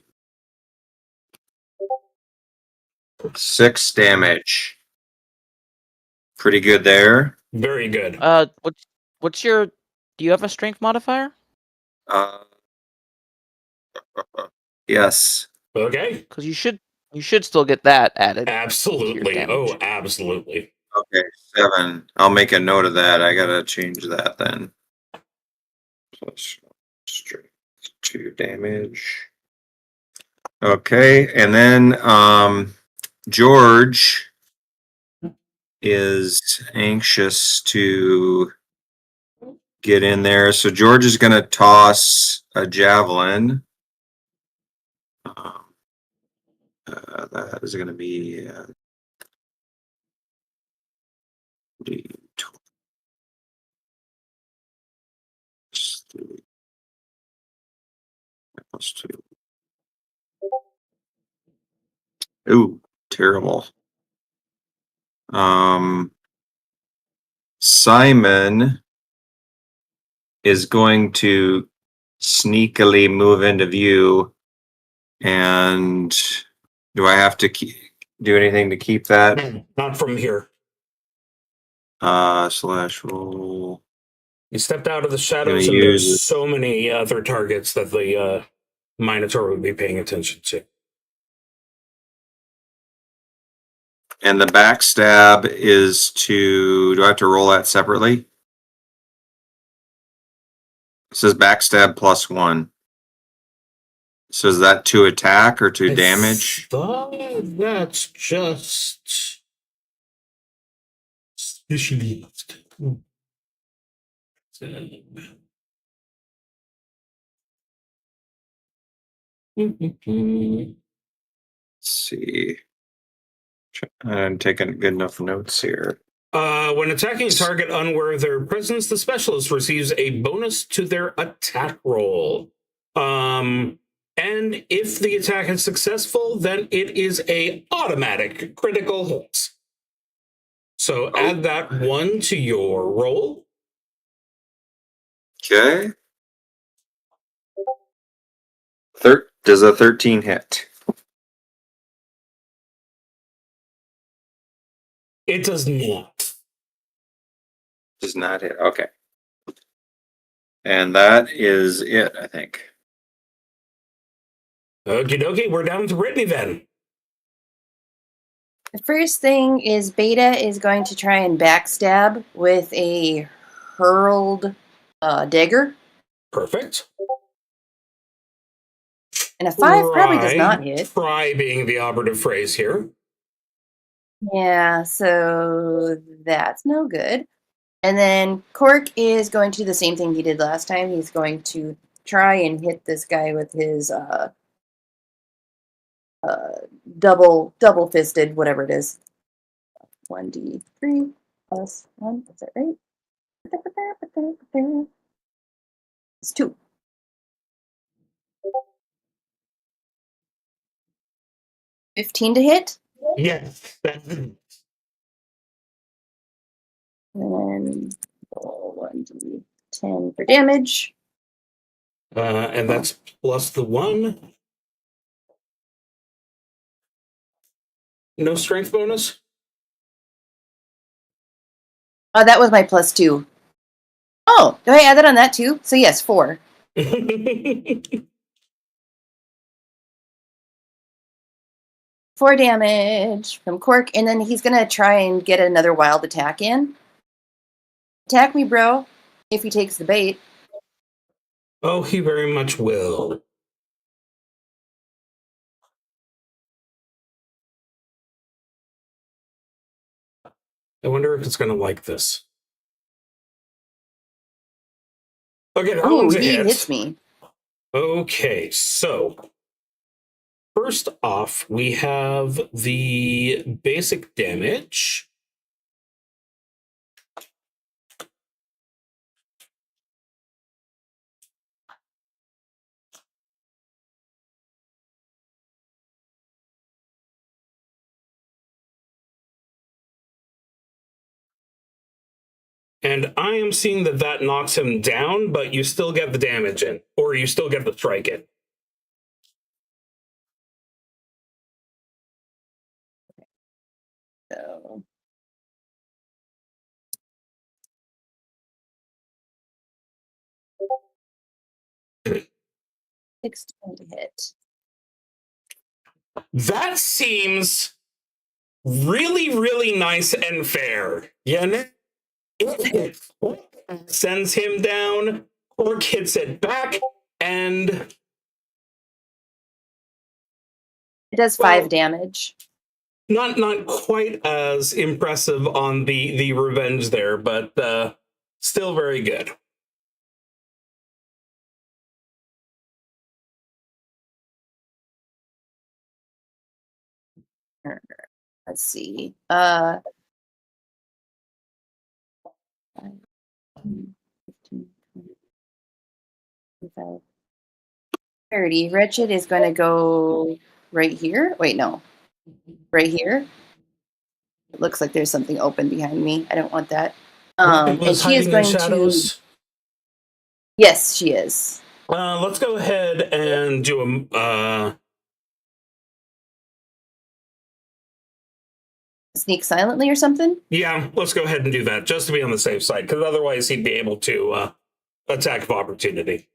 6 damage. Pretty good there. Very good. What's your... Do you have a strength modifier? Yes. Okay. Because you should still get that added. Absolutely. damage. Oh, absolutely. Okay, 7. I'll make a note of that. I gotta change that then. Plus strength 2 damage. Okay, and then George is anxious to get in there. So George is gonna toss a javelin. That is gonna be D12. +2. Ooh, terrible. Simon is going to sneakily move into view, and do I have to do anything to keep that? Not from here. /roll. You stepped out of the shadows, Gonna and there's use- so many other targets that the Minotaur would be paying attention to. And the backstab is to. Do I have to roll that separately? It says backstab +1. So is that to attack or to damage? That's just specialist. Let's see. I'm taking good enough notes here. When attacking a target unaware of their presence, the specialist receives a bonus to their attack roll. And if the attack is successful, then it is a automatic critical hit. So add that 1 to your roll. Okay. Does a 13 hit? It does not. Does not hit. Okay. And that is it, I think. Okie dokie, we're down to Britmy then. The first thing is Beta is going to try and backstab with a hurled dagger. Perfect. And a 5 probably does not hit. Try being the operative phrase here. Yeah, so that's no good. And then Cork is going to do the same thing he did last time. He's going to try and hit this guy with his double fisted, whatever it is. 1d3 plus 1. Is that right? It's 2. $15 to hit. Yes. And then roll 1d10 for damage. And that's plus the 1. No strength bonus? Oh, that was my +2. Oh, do I add that on that too? So yes, 4. 4 damage from Cork, and then he's gonna try and get another wild attack in. Attack me, bro, if he takes the bait. Oh, he very much will. I wonder if it's going to like this. Okay, that Oh, one's a he hit. hits me. Okay, so first off, we have the basic damage. And I am seeing that that knocks him down, but you still get the damage in, or you still get the strike in. So 16 to hit. That seems really, really nice and fair. Yeah, it sends him down, Cork hits it back, and It does 5 damage. not quite as impressive on the revenge there, but still very good. Let's see. 15, 20, 25, 30. Wretched is going to go right here. Wait, no. Right here. It looks like there's something open behind me. I don't want that. And Was she is hiding in going to. shadows. Yes, she is. Let's go ahead and do a Sneak silently or something? yeah, let's go ahead and do that just to be on the safe side, because otherwise he'd be able to attack of opportunity.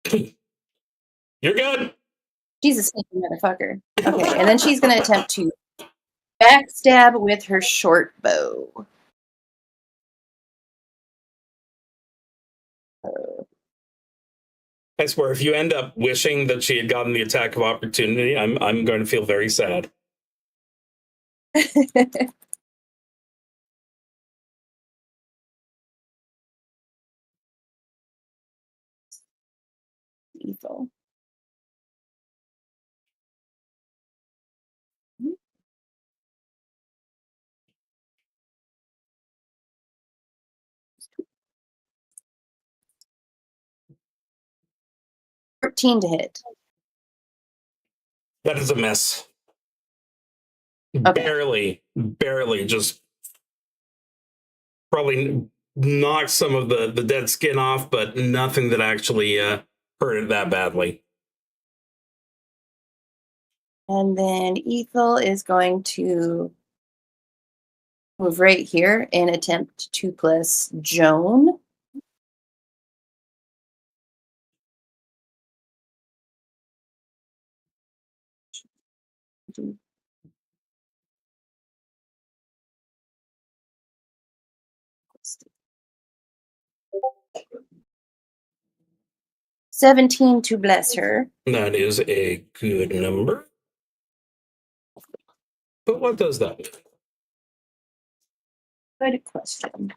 You're good. She's a sneaky motherfucker. Okay, and then she's going to attempt to backstab with her short bow. I swear, if you end up wishing that she had gotten the attack of opportunity, I'm going to feel very sad. Evil. 14 to hit. That is a miss. Okay. Barely, just probably knocked some of the dead skin off, but nothing that actually hurt it that badly. And then Ethel is going to move right here and attempt to plus Joan. $17 to bless her. That is a good number. But what does that mean? Good question.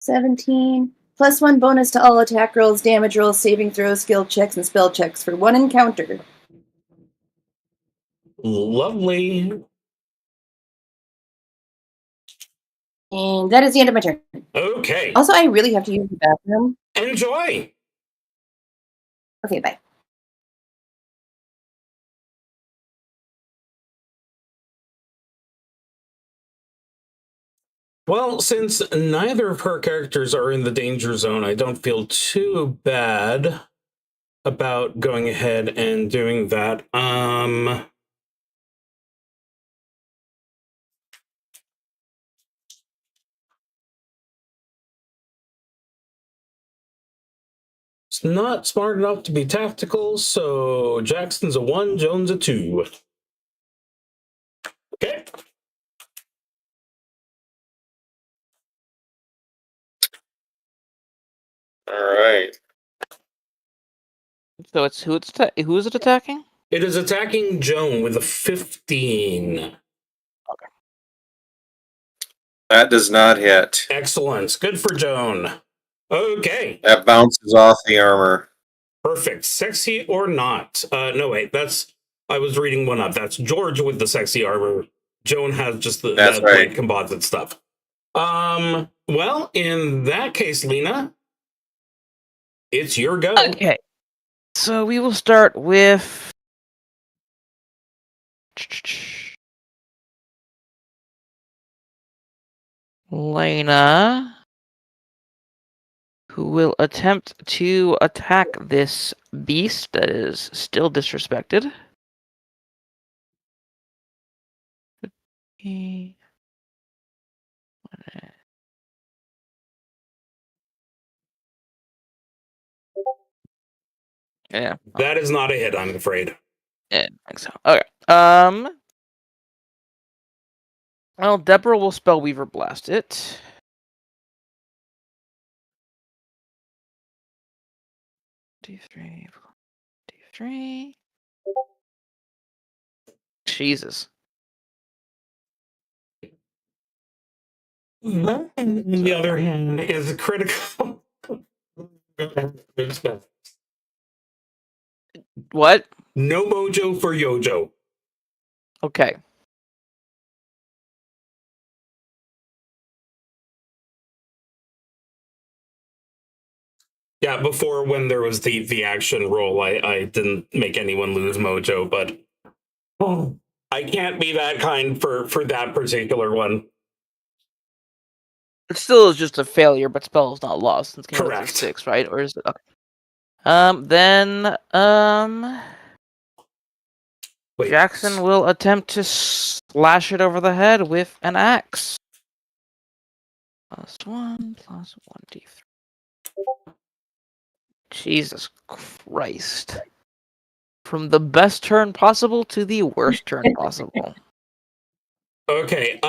$17 plus 1 bonus to all attack rolls, damage rolls, saving throws, skill checks, and spell checks for 1 encounter. Lovely. And that is the end of my turn. Okay. Also, I really have to use the bathroom. Enjoy. Okay, bye. Well, since neither of her characters are in the danger zone, I don't feel too bad about going ahead and doing that. It's not smart enough to be tactical, so Jackson's a 1, Jones a 2. Okay. All right. So it's who is it attacking? It is attacking Joan with a 15. That does not hit. Excellent. Good for Joan. Okay. That bounces off the armor. Perfect. Sexy or not? No, wait. I was reading one up. That's George with the sexy armor. Joan has just That's right. like, composite stuff. Well, in that case, Lena, it's your go. Okay. So we will start with Lena, who will attempt to attack this beast that is still disrespected. Yeah. That is not a hit, I'm afraid. Yeah, I think so. Okay. Well, Deborah will Spellweaver Blast it. D3. D3. Jesus. That, on the other hand, is critical. What? No mojo for Yojo. Okay. Yeah, before when there was the action roll, I didn't make anyone lose mojo, but I can't be that kind for that particular one. It still is just a failure, but spell is not lost since it's Correct. 6, right? Or is it? Okay. Then Wait. Jackson will attempt to slash it over the head with an axe. +1 +1 D3. Jesus Christ. From the best turn possible to the worst turn possible. Okay,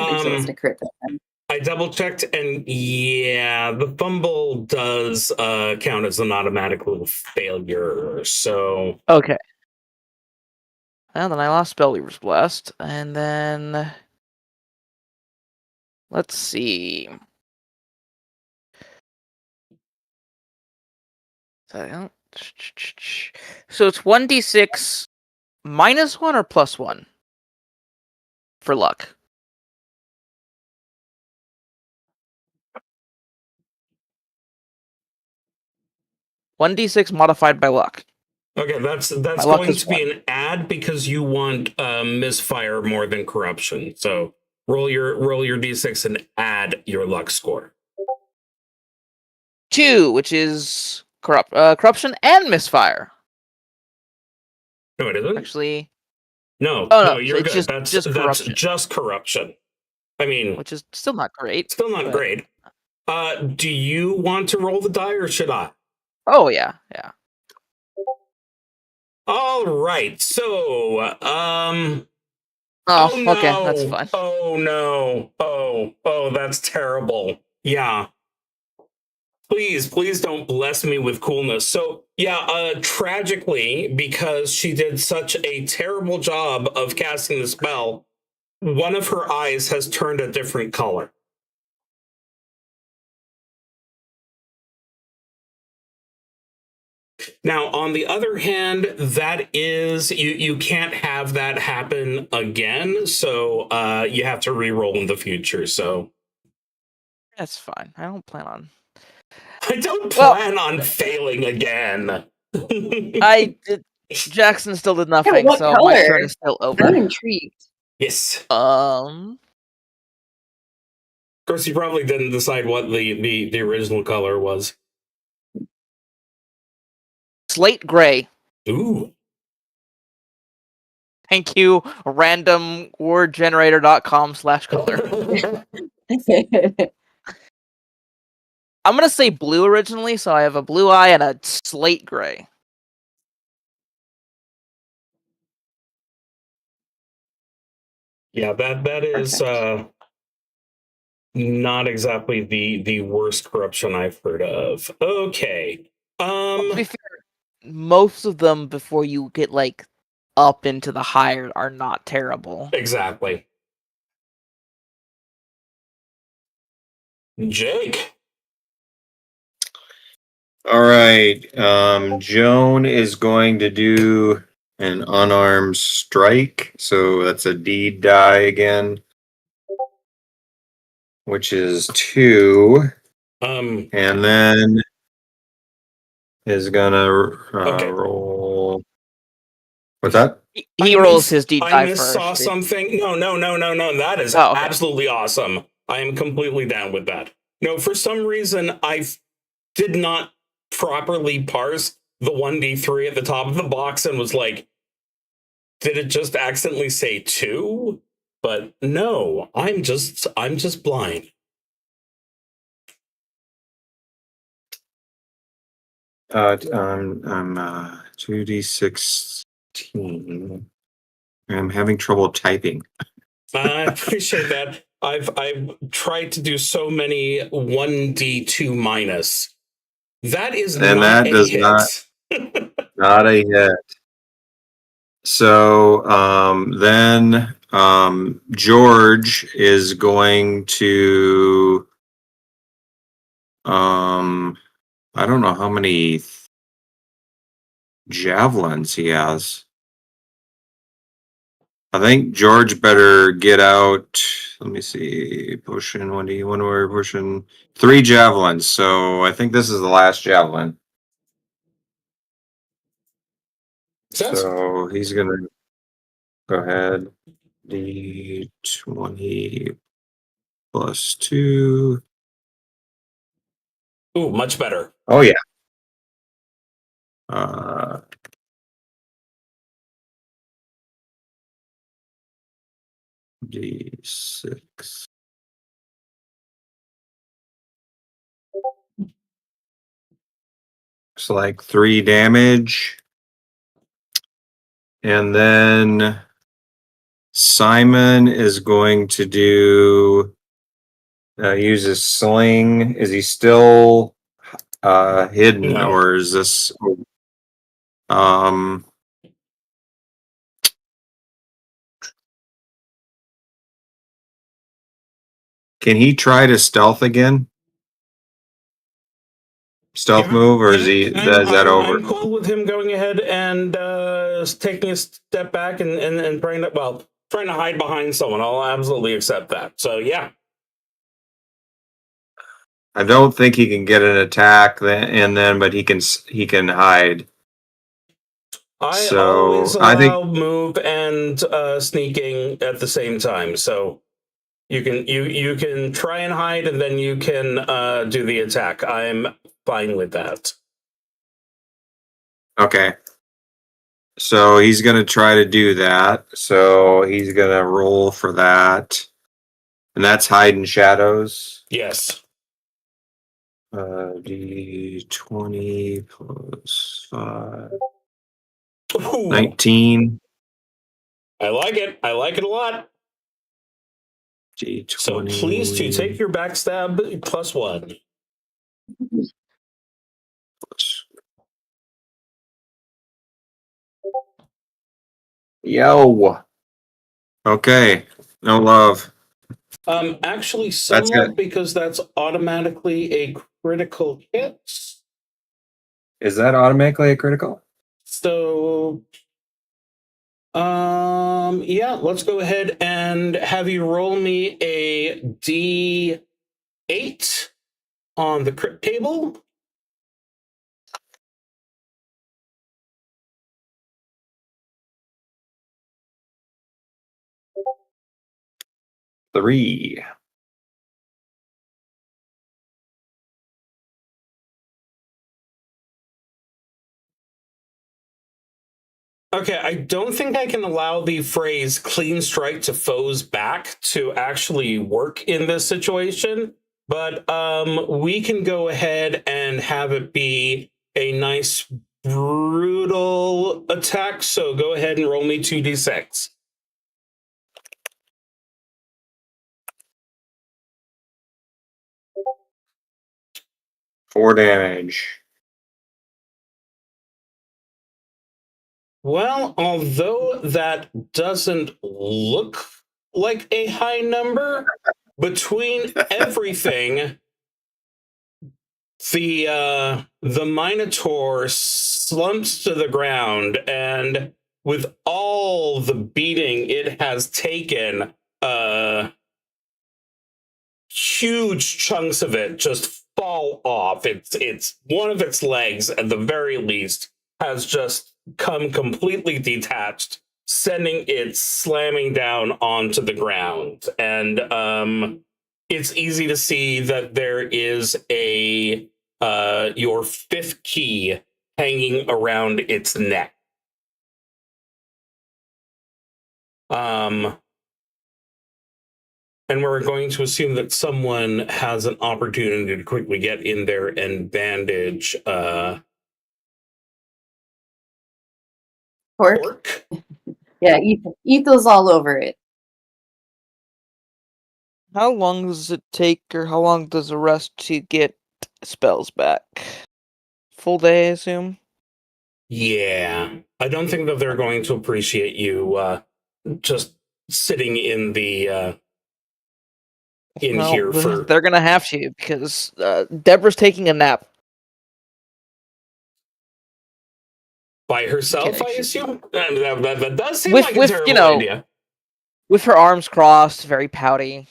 I double checked, and yeah, the fumble does count as an automatic little failure. So Okay. Well, then I lost Spellweaver's Blast, and then let's see. So it's 1d6 -1 or +1 for luck. One d6 modified by luck. okay, that's My luck going is to be 1. an add because you want misfire more than corruption. So roll your d6 and add your luck score. 2, which is corruption and misfire. No, it isn't. Actually, No, oh, no, you're it's good. just corruption. just corruption. I mean, Which is still not great. still not great. Do you want to roll the die or should I? Oh yeah. All right. So, Oh, no. okay, that's fine. Oh no. Oh, that's terrible. Yeah. Please don't bless me with coolness. So, yeah, tragically, because she did such a terrible job of casting the spell, one of her eyes has turned a different color. Now, on the other hand, that is you can't have that happen again, so you have to re-roll in the future. So That's fine. I don't plan on. I don't plan on failing again. Jackson still did nothing, Yeah, what so color? my turn is still over. I'm intrigued. Yes. Of course, you probably didn't decide what the original color was. Slate gray. Ooh. Thank you, randomwordgenerator.com/color. I'm gonna say blue originally, so I have a blue eye and a slate gray. Yeah, that is not exactly the worst corruption I've heard of. Okay. To be fair, most of them before you get like up into the higher are not terrible. Exactly. Jake. All right. Joan is going to do an unarmed strike. So that's a D die again, which is 2. Um, And then is gonna Okay. roll. What's that? He rolls his D die saw first. something. No. That is Oh, okay. absolutely awesome. I am completely down with that. No, for some reason, I did not properly parse the 1d3 at the top of the box and was like, did it just accidentally say 2? But no, I'm just blind. I'm 2d16. I'm having trouble typing. I appreciate that. I've tried to do so many 1d2 minus. That is And not that a does hit. not a hit. So then George is going to I don't know how many javelins he has. I think George better get out. Let me see. Pushing 1D, one word pushing 3 javelins. So I think this is the last javelin. So he's gonna go ahead. D20 plus 2. Ooh, much better. Oh yeah. D6. It's like 3 damage. And then Simon is going to do use his sling. Is he still hidden, No. or is this um can he try to stealth again? Stealth move, or is that over? I'm cool with him going ahead and taking a step back and trying to hide behind someone. I'll absolutely accept that. So yeah. I don't think he can get an attack but he can hide. I So always I think allow move and sneaking at the same time. So you can try and hide and then you can do the attack. I'm fine with that. okay. So he's gonna try to do that. So he's gonna roll for that, and that's hide in shadows. Yes. D20 plus 5. Ooh, 19. I like it. I like it a lot. D20. So please to take your backstab +1. Yo. Okay. No love. Actually, That's somewhat good. because that's automatically a critical hit. Is that automatically a critical? So, yeah, let's go ahead and have you roll me a D8 on the crit table. Three. Okay, I don't think I can allow the phrase clean strike to foes back to actually work in this situation, but we can go ahead and have it be a nice brutal attack. So go ahead and roll me 2d6. 4 damage. Well, although that doesn't look like a high number, between everything, the Minotaur slumps to the ground, and with all the beating it has taken, huge chunks of it just fall off. It's one of its legs, at the very least, has just come completely detached, sending it slamming down onto the ground. And it's easy to see that there is a your fifth key hanging around its neck. And we're going to assume that someone has an opportunity to quickly get in there and bandage Pork? Yeah, Ethel's all over it. How long does it take, or how long does it rest to get spells back? Full day, I assume? Yeah. I don't think that they're going to appreciate you just sitting in the here for... They're gonna have to, because Deborah's taking a nap. By herself, I assume? That does seem With, like a terrible you know, idea. With her arms crossed, very pouty.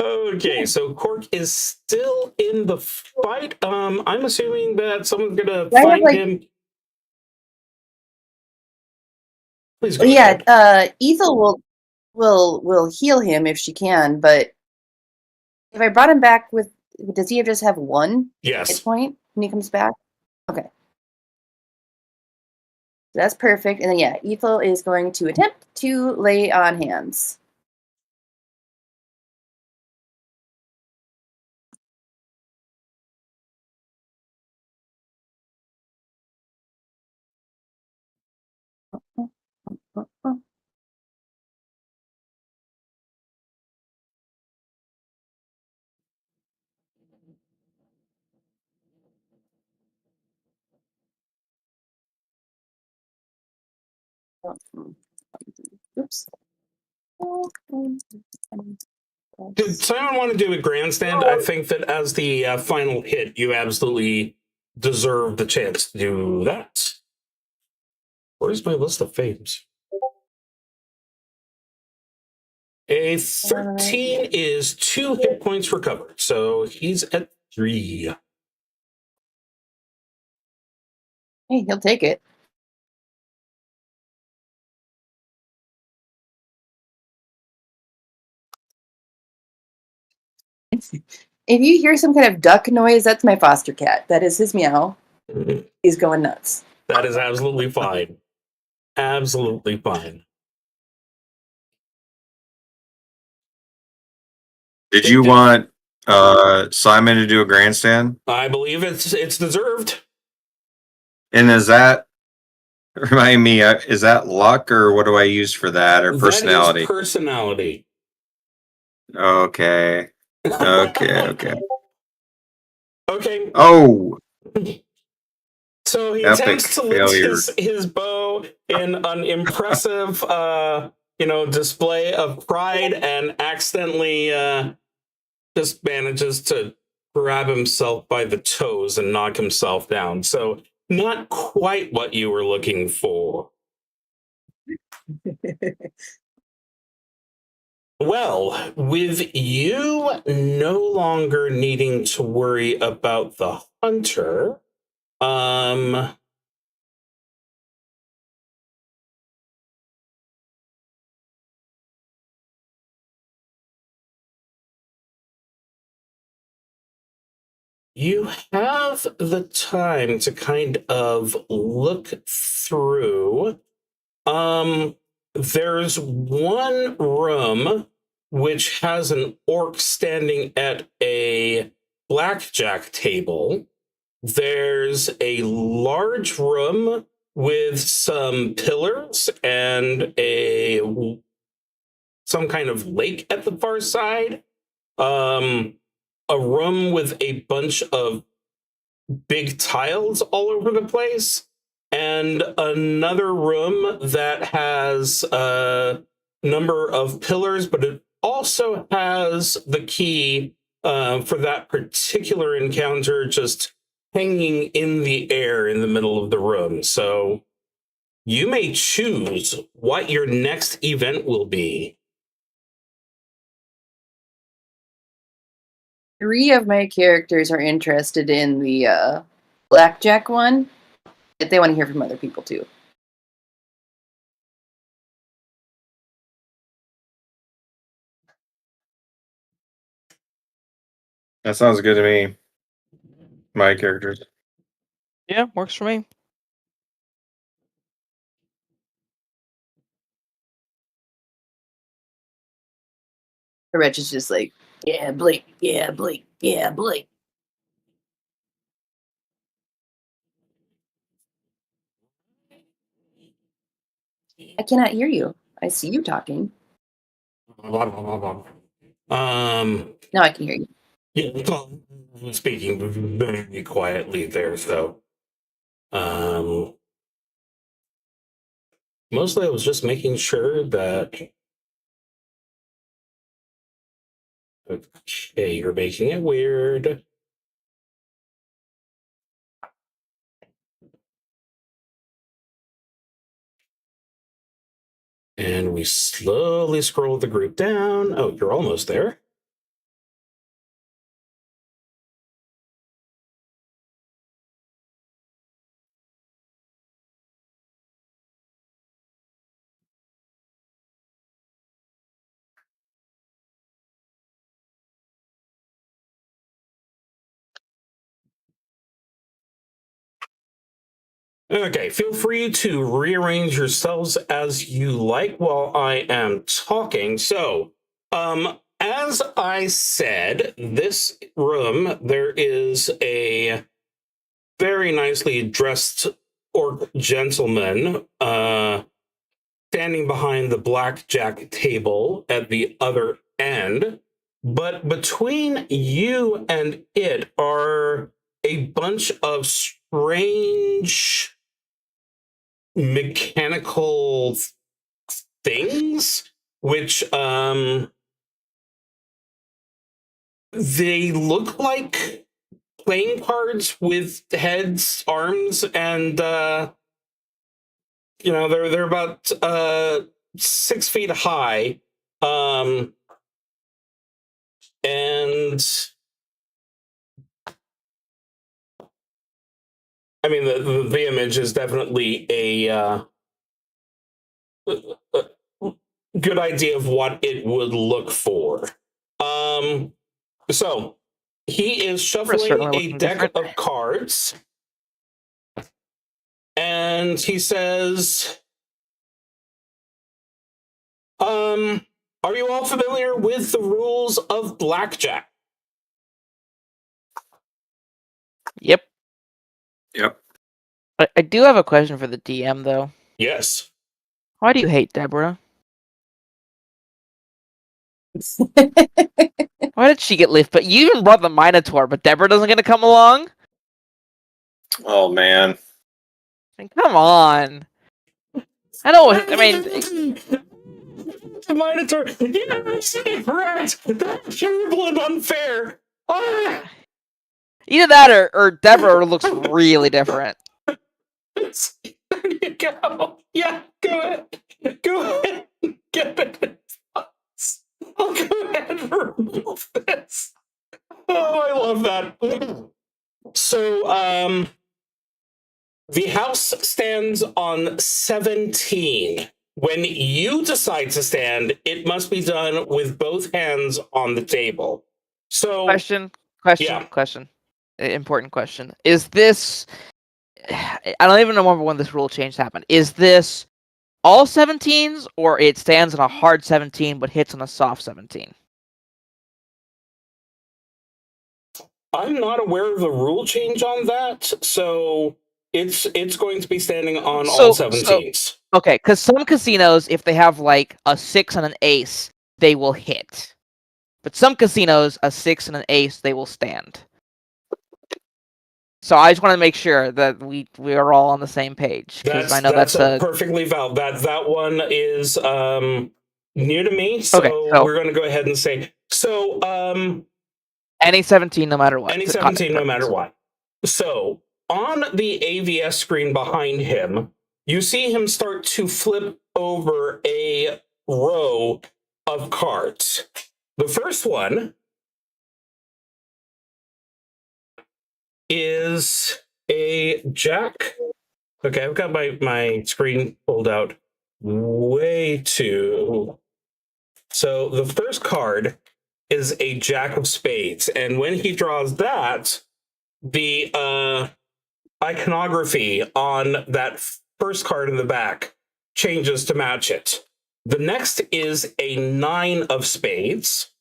Okay, so Cork is still in the fight. I'm assuming that someone's gonna find him. Please go ahead. Ethel will heal him if she can, but if I brought him back with, does he just have one hit point when he comes back? Okay. So that's perfect. And then Ethel is going to attempt to lay on hands. Oops. Did someone want to do a grandstand? I think that as the final hit, you absolutely deserve the chance to do that. Where's my list of fames? A 13 is 2 hit points recovered, so he's at 3. Hey, he'll take it. If you hear some kind of duck noise, that's my foster cat. That is his meow. He's going nuts. That is absolutely fine. Absolutely fine. Did you want Simon to do a grandstand? I believe it's deserved. And is that, remind me, is that luck, or what do I use for that, or personality? That is personality. Okay. Okay. Oh. So he attempts to lift his bow in an impressive, display of pride, and accidentally just manages to grab himself by the toes and knock himself down. So not quite what you were looking for. Well, with you no longer needing to worry about the hunter, you have the time to kind of look through. There's one room which has an orc standing at a blackjack table. There's a large room with some pillars and some kind of lake at the far side. A room with a bunch of big tiles all over the place, and another room that has a number of pillars, but it also has the key for that particular encounter just hanging in the air in the middle of the room. So you may choose what your next event will be. 3 of my characters are interested in the blackjack one, but they want to hear from other people too. That sounds good to me. My characters. Yeah, works for me. Rich is just like, yeah, Blake, yeah, Blake, yeah, Blake. I cannot hear you. I see you talking. Um, Now I can hear you. yeah, I'm speaking very quietly there, so mostly I was just making sure that. Okay, you're making it weird. And we slowly scroll the group down. Oh, you're almost there. Okay, feel free to rearrange yourselves as you like while I am talking. So, as I said, this room, there is a very nicely dressed orc gentleman standing behind the blackjack table at the other end. But between you and it are a bunch of strange mechanical things, which they look like playing cards with heads, arms, and they're about 6 feet high, and I mean the image is definitely a good idea of what it would look for. So he is shuffling certainly a looking deck different. of cards, and he says, are you all familiar with the rules of blackjack? Yep. Yep. I do have a question for the DM though. Yes. Why do you hate Deborah? Why did she get left? But you even brought the Minotaur, but Deborah doesn't get to come along? Oh man. I mean, come on. I know. I mean, the Minotaur. Yes, right. That's terrible and unfair. Ah, either that or Deborah looks really different. there you go. Yeah, go ahead. Go ahead. Get it. I'll go ahead and remove this. Oh, I love that. So, the house stands on 17. When you decide to stand, it must be done with both hands on the table. So, Question. Yeah. Important question. Is this... I don't even remember when this rule change happened. Is this all 17s, or it stands on a hard 17 but hits on a soft 17? I'm not aware of the rule change on that, so it's going to be standing on all 17s. Okay, because some casinos, if they have like a 6 and an ace, they will hit. But some casinos, a 6 and an ace, they will stand. So I just want to make sure that we are all on the same page, because I know that's a perfectly valid. That one is new to me, so, Okay, so- we're going to go ahead and say so. any 17, no matter what. Any Got it, 17, no perfect. matter what. So on the AVS screen behind him, you see him start to flip over a row of cards. The first one is a jack. Okay, I've got my screen pulled out way too. So the first card is a jack of spades, and when he draws that, the iconography on that first card in the back changes to match it. The next is a 9 of spades.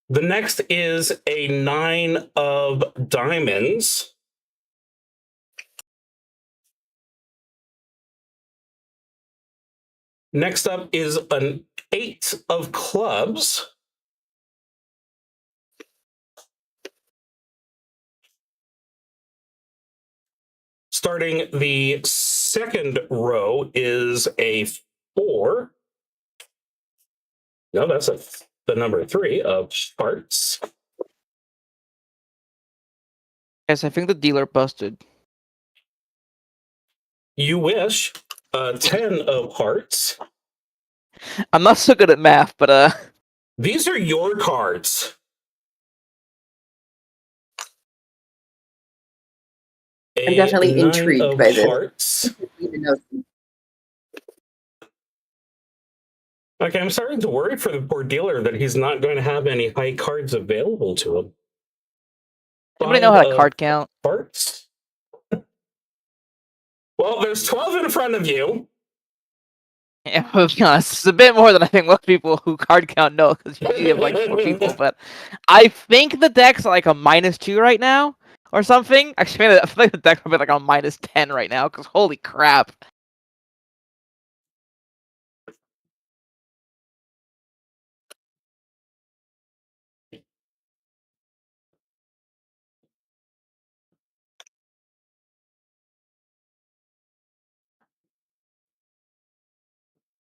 The next is a 9 of diamonds. Next up is an 8 of clubs. Starting the second row is a 4. No, that's the number 3 of hearts. Guys, I think the dealer busted. You wish. 10 of hearts. I'm not so good at math, but These are your cards. I'm definitely 9 intrigued of by this. hearts. Okay, I'm starting to worry for the poor dealer that he's not going to have any high cards available to him. anybody know how 5 to of card count? hearts. Well, there's 12 in front of you. Yeah, to be honest, it's a bit more than I think most people who card count know, because you usually have like 4 people. But I think the deck's like a -2 right now, or something. Actually, I feel like the deck's probably like a -10 right now, because holy crap.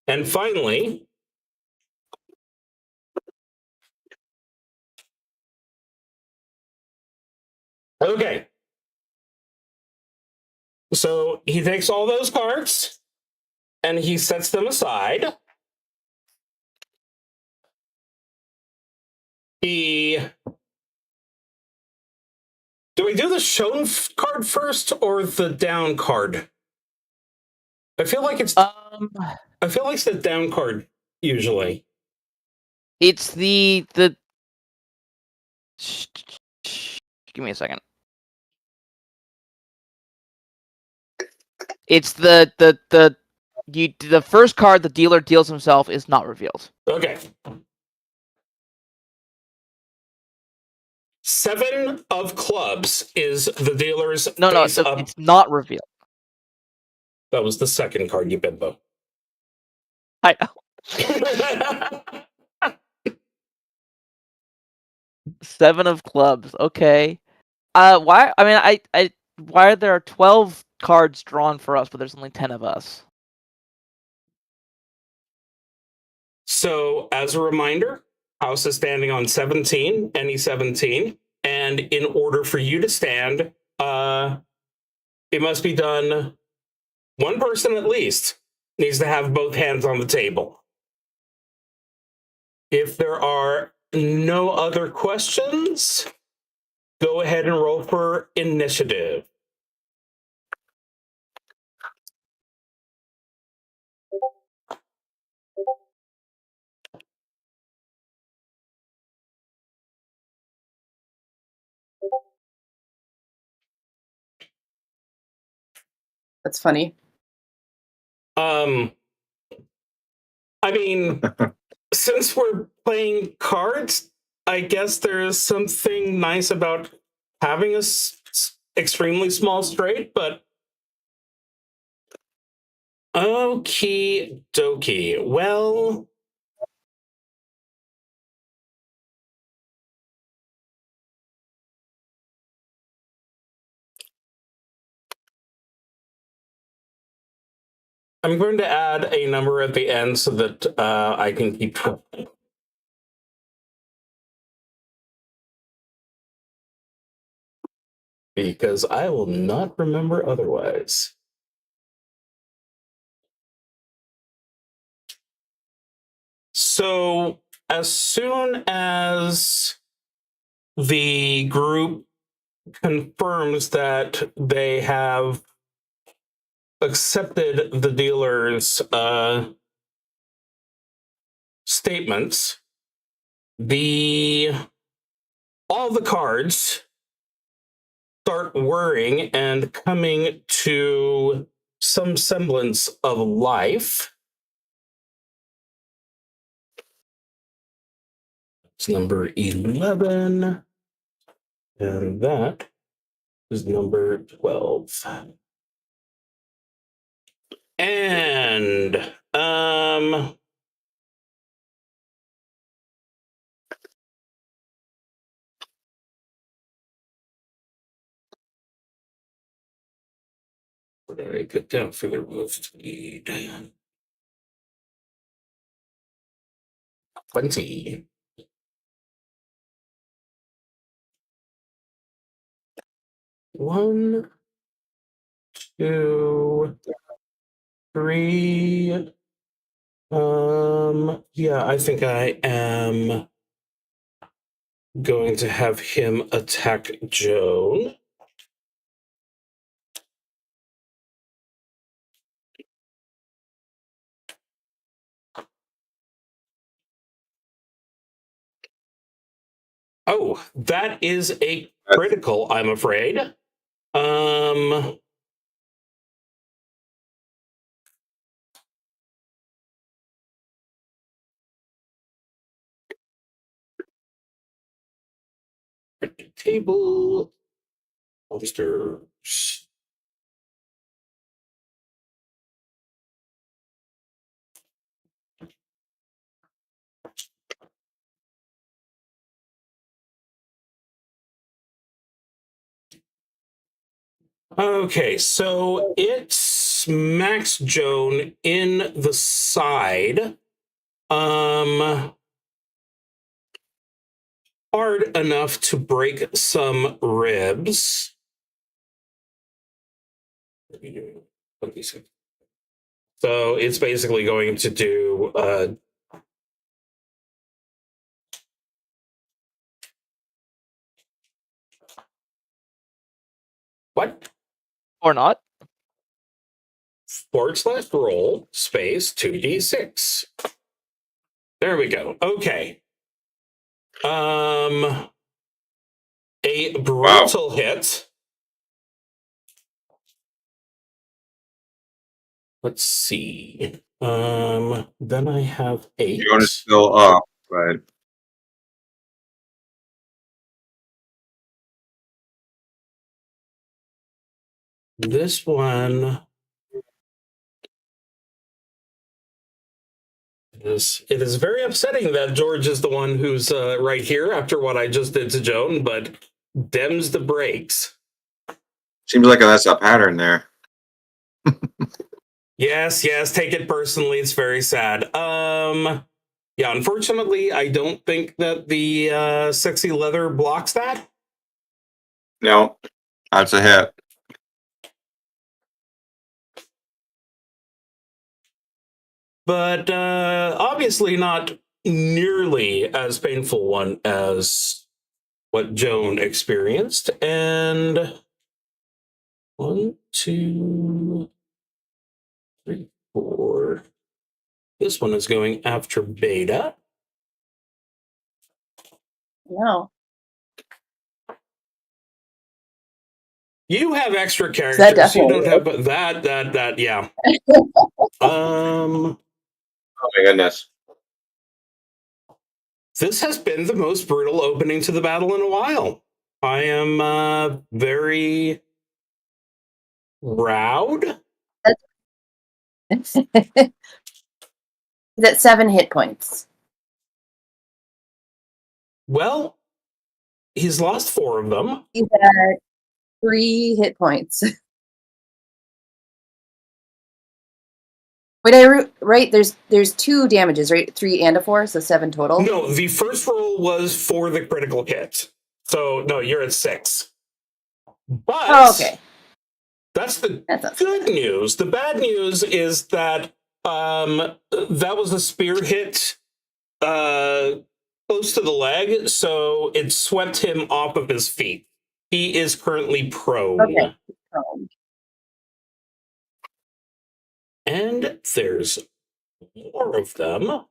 And finally, okay. So he takes all those cards and he sets them aside. He. Do we do the shown card first or the down card? I feel like it's. I feel like it's the down card usually. It's the give me a second. It's the first card the dealer deals himself is not revealed. Okay. 7 of clubs is the dealer's No, face up. it's not revealed. That was the second card, you bimbo. I know. 7 of clubs. Okay. Why? I mean, why are there 12 cards drawn for us, but there's only 10 of us? So, as a reminder, House is standing on 17, any 17, and in order for you to stand, it must be done. One person at least needs to have both hands on the table. If there are no other questions, go ahead and roll for initiative. That's funny. I mean, since we're playing cards, I guess there's something nice about having a extremely small straight, but okie dokie. Well, I'm going to add a number at the end so that I can keep track. Because I will not remember otherwise. So as soon as the group confirms that they have accepted the dealer's statements, all the cards start whirring and coming to some semblance of life. It's number 11, and that is number 12. And what did I put down for the move speed? 20. One, two, three. Yeah, I think I am going to have him attack Joan. Oh, that is a critical, I'm afraid. Table monsters. Okay, so it smacks Joan in the side. Hard enough to break some ribs. So it's basically going to do what? Or not. /roll space 2d6. There we go. Okay. A brutal hit. Let's see. Then I have 8. Joan is still up, but This one it is very upsetting that George is the one who's right here after what I just did to Joan, but dems the brakes. seems like that's a pattern there. Yes, take it personally. It's very sad. Yeah, unfortunately, I don't think that the sexy leather blocks that. No, that's a hit. But obviously not nearly as painful one as what Joan experienced. And 1, 2, 3, 4. This one is going after Beta. No. You have extra characters. You don't have that. Yeah. Oh my goodness. This has been the most brutal opening to the battle in a while. I am very proud. He's at 7 hit points. Well, he's lost 4 of them. He's at 3 hit points. Wait, right? There's 2 damages, right? 3 and a 4, so 7 total. No, the first roll was for the critical hit. So no, you're at 6. But Okay. That's the That's good news. The bad news is that that was a spear hit close to the leg, so it swept him off of his feet. He is currently prone. Okay. And there's more of them.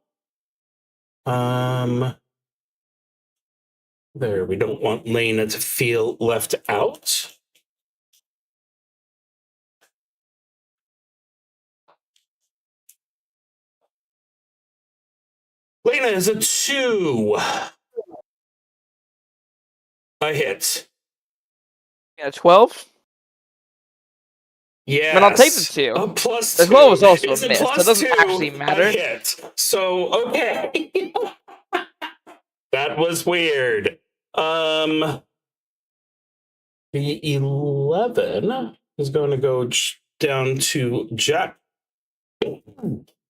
There, we don't want Lena to feel left out. Lena is a 2. A hit. Yeah, 12. Yes. But I'll take the 2. A plus The 2. 12 was also a It's miss, so plus it doesn't 2, actually matter. A hit. So, okay. That was weird. The 11 is going to go down to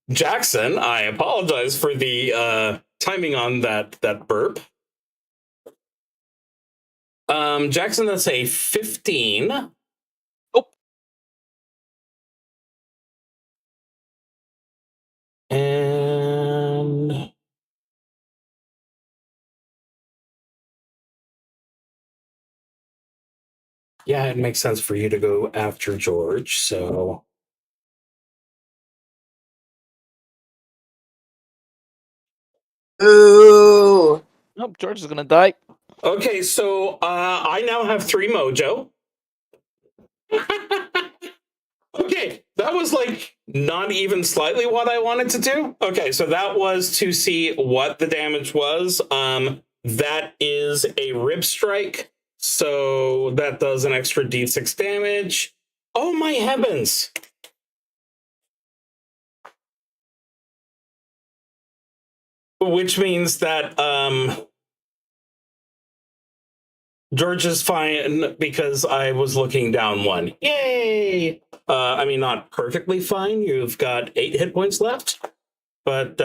Jackson. I apologize for the timing on that burp. Jackson, that's a 15. Oh. And yeah, it makes sense for you to go after George, so Ooh. Nope, George is gonna die. okay, so I now have 3 mojo. Okay, that was like not even slightly what I wanted to do. Okay, so that was to see what the damage was. That is a rib strike, so that does an extra d6 damage. Oh my heavens! Which means that George is fine because I was looking down 1. Yay! I mean, not perfectly fine. You've got 8 hit points left, but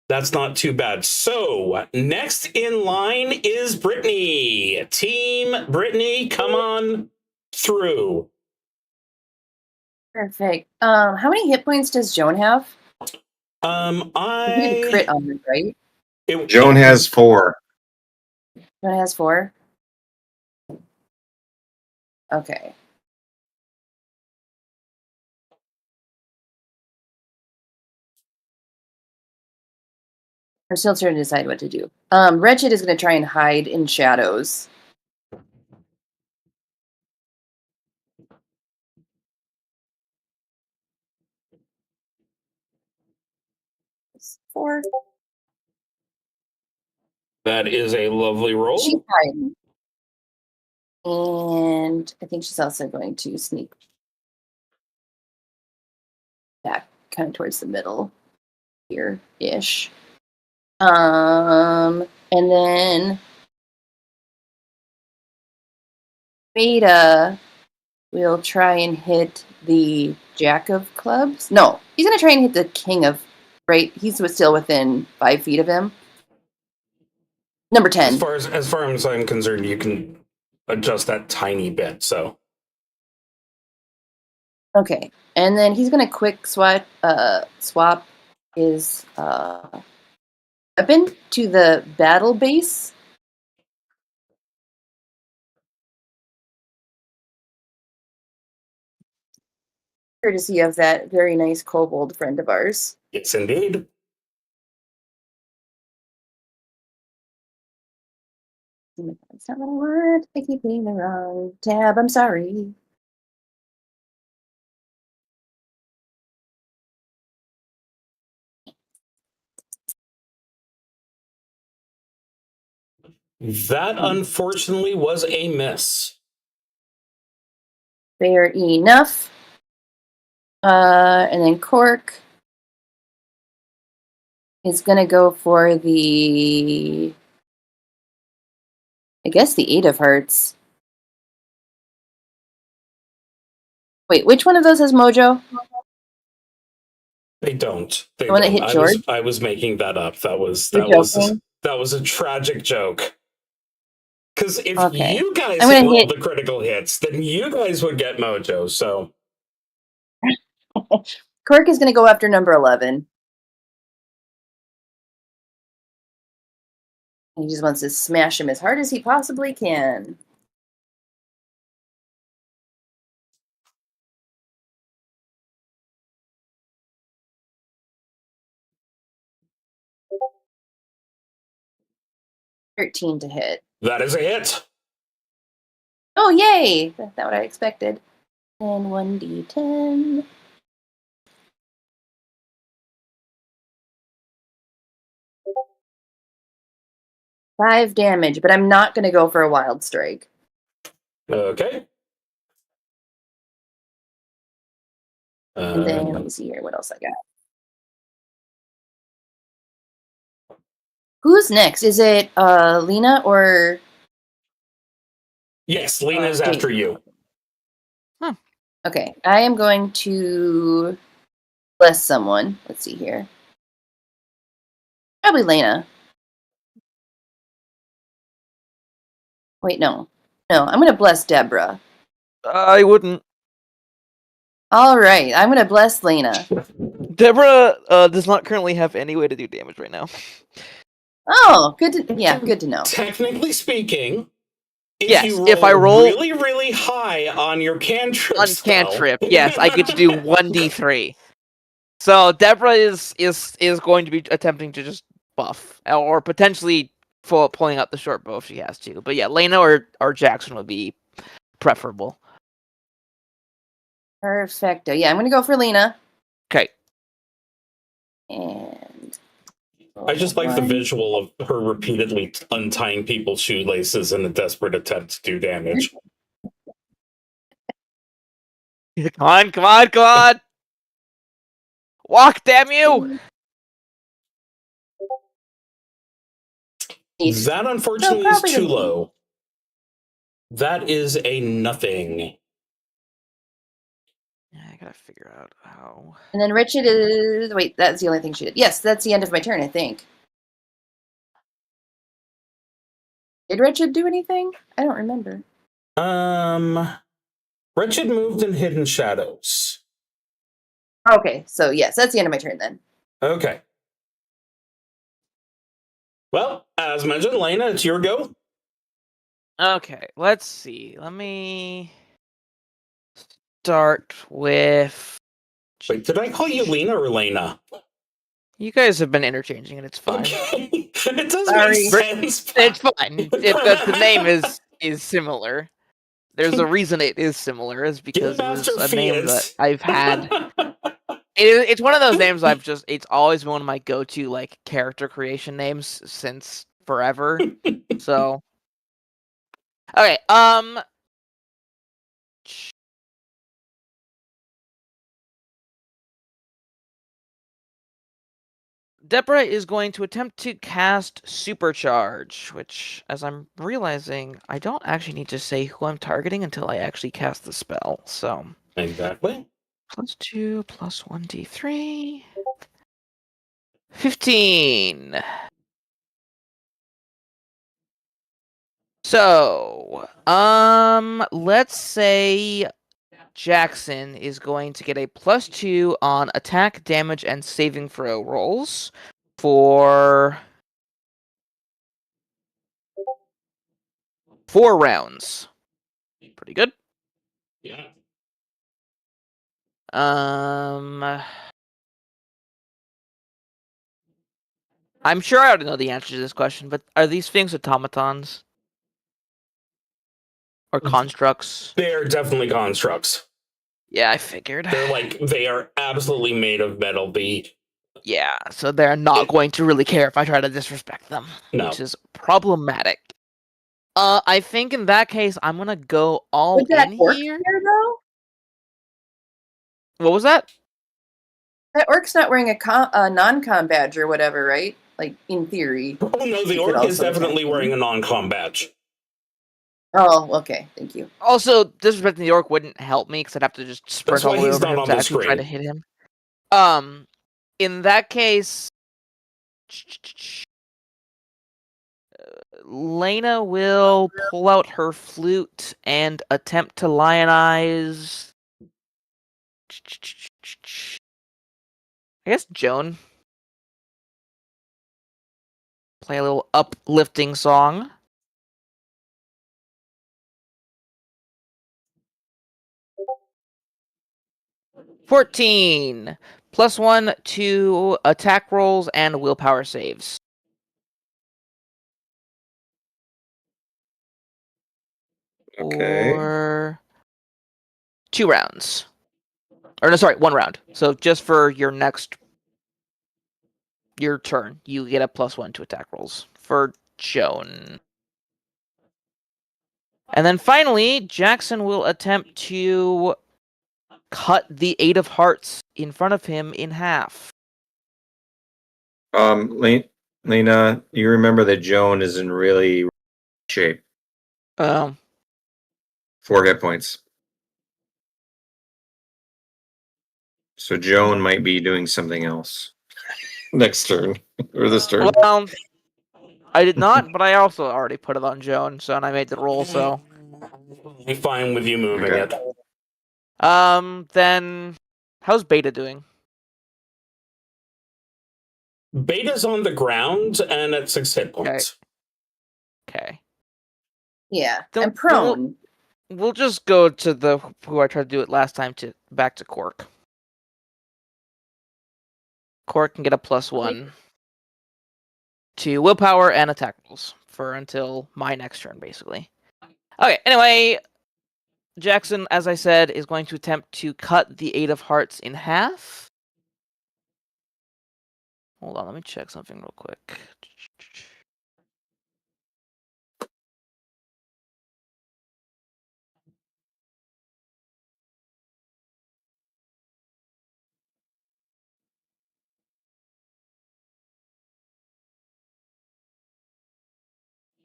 that's not too bad. So next in line is Britmy. Team Britmy, come on through. Perfect. How many hit points does Joan have? You did a crit on her, right? Joan has 4. Joan has 4. Okay. I'm still trying to decide what to do. Wretched is going to try and hide in shadows. Four. That is a lovely roll. She's hiding. And I think she's also going to sneak back kind of towards the middle here-ish. And then Beta will try and hit the Jack of Clubs. No, he's going to try and hit the King of, right? He's still within 5 feet of him. Number 10. As far as I'm concerned, you can adjust that tiny bit, so. Okay, and then he's gonna quick swap his weapon to the battle base. Courtesy of that very nice kobold friend of ours. Yes, indeed. That's not what I want. I keep hitting the wrong tab. I'm sorry. That unfortunately was a miss. Fair enough. And then Cork is gonna go for the, I guess, the 8 of Hearts. Wait, which one of those has mojo? They don't. They The one that don't. hit George? I was making that up. That was You're joking? that was a tragic joke. Because if Okay. you guys I'm gonna rolled hit- the critical hits, then you guys would get mojo. So Cork is going to go after number 11. He just wants to smash him as hard as he possibly can. $13 to hit. that is a hit. Oh, yay! That's not what I expected. And 1d10. Five damage, but I'm not going to go for a wild strike. Okay. And then let me see here what else I got. Who's next? Is it Lena or yes, Lena's after you. okay? I am going to bless someone. Let's see here. Probably Lena. Wait, no, I'm going to bless Deborah. I wouldn't. All right, I'm going to bless Lena. Deborah does not currently have any way to do damage right now. Oh, good to know. Technically speaking, Yes, if I roll really, really high on your cantrip on spell, cantrip, yes, I get to do 1d3. So Deborah is going to be attempting to just buff, or potentially pulling out the short bow if she has to. But yeah, Lena or Jackson would be preferable. Perfecto. Yeah, I'm going to go for Lena. Okay. And I just like the one. visual of her repeatedly untying people's shoelaces in a desperate attempt to do damage. Come on! Walk, damn you! That unfortunately No, is probably too doesn't. low. That is a nothing. Yeah, I gotta figure out how. And then Richard is... Wait, that's the only thing she did. Yes, that's the end of my turn, I think. Did Richard do anything? I don't remember. Wretched moved in Hidden Shadows. Okay, so yes, that's the end of my turn then. Okay. Well, as mentioned, Lena, it's your go. Okay, let's see. Let me start with. Wait, did I call you Lena or Lena? You guys have been interchanging, and it's fine. Okay. It does Sorry. make sense. It's fine. If the name is similar. There's a reason it is similar, is because it was a name that I've had. It's one of those names it's always been one of my go-to like character creation names since forever. So okay, Deborah is going to attempt to cast Supercharge, which, as I'm realizing, I don't actually need to say who I'm targeting until I actually cast the spell. So Exactly. +2 + 1d3. 15. So, let's say Jackson is going to get a +2 on attack, damage, and saving throw rolls for 4 rounds. Pretty good. Yeah. I'm sure I already know the answer to this question, but are these things automatons? Or constructs? They are definitely constructs. Yeah, I figured. They are absolutely made of metal. Yeah, so they're not going to really care if I try to disrespect them, which is problematic. I think in that case, I'm gonna go all Would that in orc here. there, though? What was that? That orc's not wearing a non-com badge or whatever, right? Like, in theory. Oh no, the orc is definitely wearing a non-com badge. Oh, okay. Thank you. Also, disrespecting the orc wouldn't help me because I'd have to just sprint That's all why the way he's over not him on to the actually try to screen. hit him. In that case, Lena will pull out her flute and attempt to lionize. I guess Joan. Play a little uplifting song. +14 +1 to attack rolls and willpower saves. Okay. Or 2 rounds. Or no, sorry, 1 round. So just for your turn, you get a +1 to attack rolls for Joan. And then finally, Jackson will attempt to cut the 8 of hearts in front of him in half. Lena, you remember that Joan is in really shape. 4 hit points. So Joan might be doing something else next turn or this turn. Well, I did not, but I also already put it on Joan, so and I made the roll, so. I'm fine with you moving Okay. it. Then how's Beta doing? Beta's on the ground and at 6 hit points. Okay. Yeah, Then I'm prone. We'll just go to who I tried to do it last time back to Cork. Cork can get a +1 to willpower and attack rolls for until my next turn, basically. Okay, anyway, Jackson, as I said, is going to attempt to cut the 8 of hearts in half. Hold on, let me check something real quick.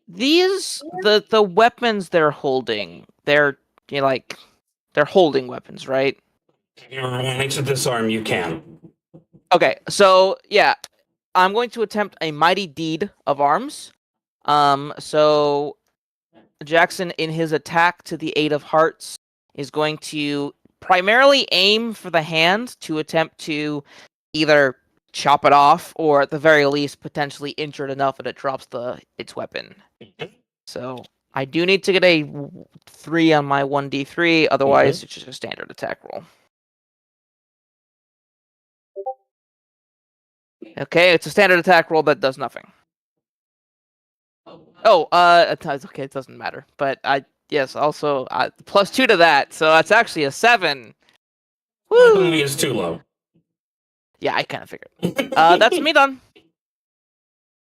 These the weapons they're holding, they're they're holding weapons, right? If you're wanting to disarm, you can. Okay, so yeah, I'm going to attempt a mighty deed of arms. So Jackson, in his attack to the 8 of hearts, is going to primarily aim for the hand to attempt to either chop it off or, at the very least, potentially injure it enough that it drops its weapon. So I do need to get a 3 on my 1d3, otherwise it's just a standard attack roll. Okay, it's a standard attack roll that does nothing. Oh, okay, it doesn't matter. But yes, also +2 to that, so that's actually a 7. Woo! Definitely is too low. Yeah, I kind of figured. That's me done.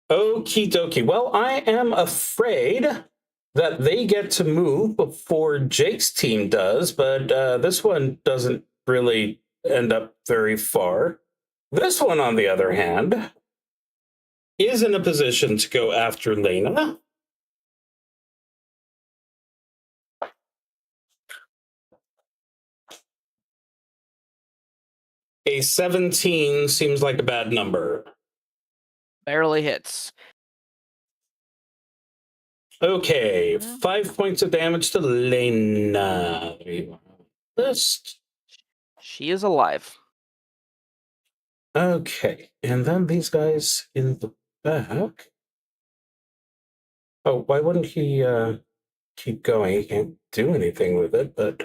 Okie dokie. Well, I am afraid that they get to move before Jake's team does, but this one doesn't really end up very far. This one, on the other hand, is in a position to go after Lena. A 17 seems like a bad number. Barely hits. Okay, 5 points of damage to Lena. List. She is alive. Okay, and then these guys in the back. Oh, why wouldn't he keep going? He can't do anything with it, but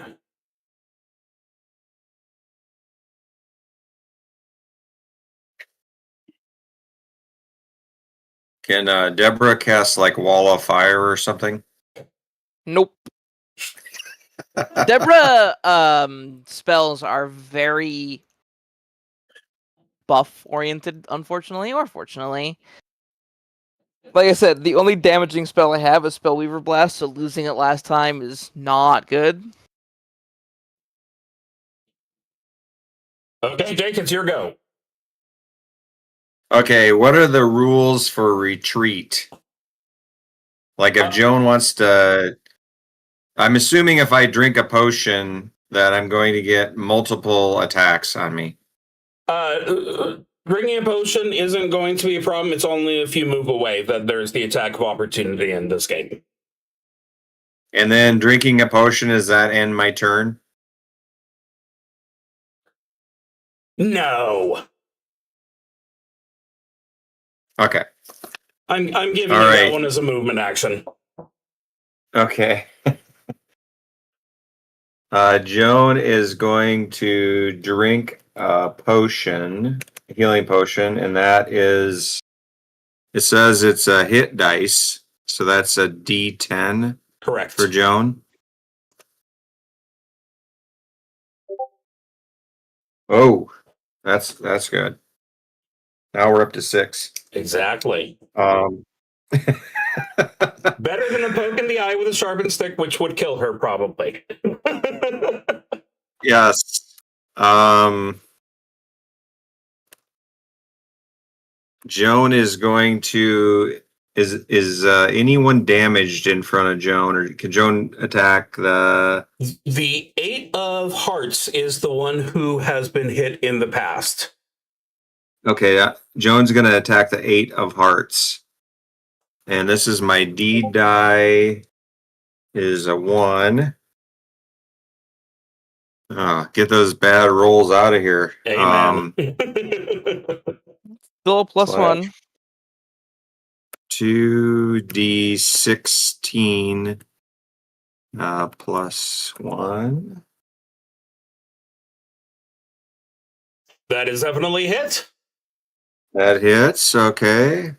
Can Deborah cast like wall of fire or something? Nope. Deborah spells are very buff oriented, unfortunately or fortunately. Like I said, the only damaging spell I have is Spellweaver Blast, so losing it last time is not good. okay, Jake, it's your go. Okay, what are the rules for retreat? Like if Joan wants to I'm assuming if I drink a that I'm going to get multiple attacks on me. Drinking a potion isn't going to be a problem. It's only if you move away that there's the attack of opportunity in this game. And then drinking a potion, does that end my turn? No. Okay. I'm giving All you right. that one as a movement action. Okay. Joan is going to drink a potion, a healing potion, and that is, it says it's a hit dice, so that's a D10 Correct. for Joan. Oh, that's good. Now we're up to 6. Exactly. Better than a poke in the eye with a sharpened stick, which would kill her probably. Yes. Joan is going to. Is anyone damaged in front of Joan, or can Joan attack the? The 8 of hearts is the one who has been hit in the past. Okay, Joan's going to attack the 8 of hearts, and this is my D die. Is a 1. Get those bad rolls out of here. Amen. Still a +1. 2d16 +1. That is definitely hit. That hits. Okay.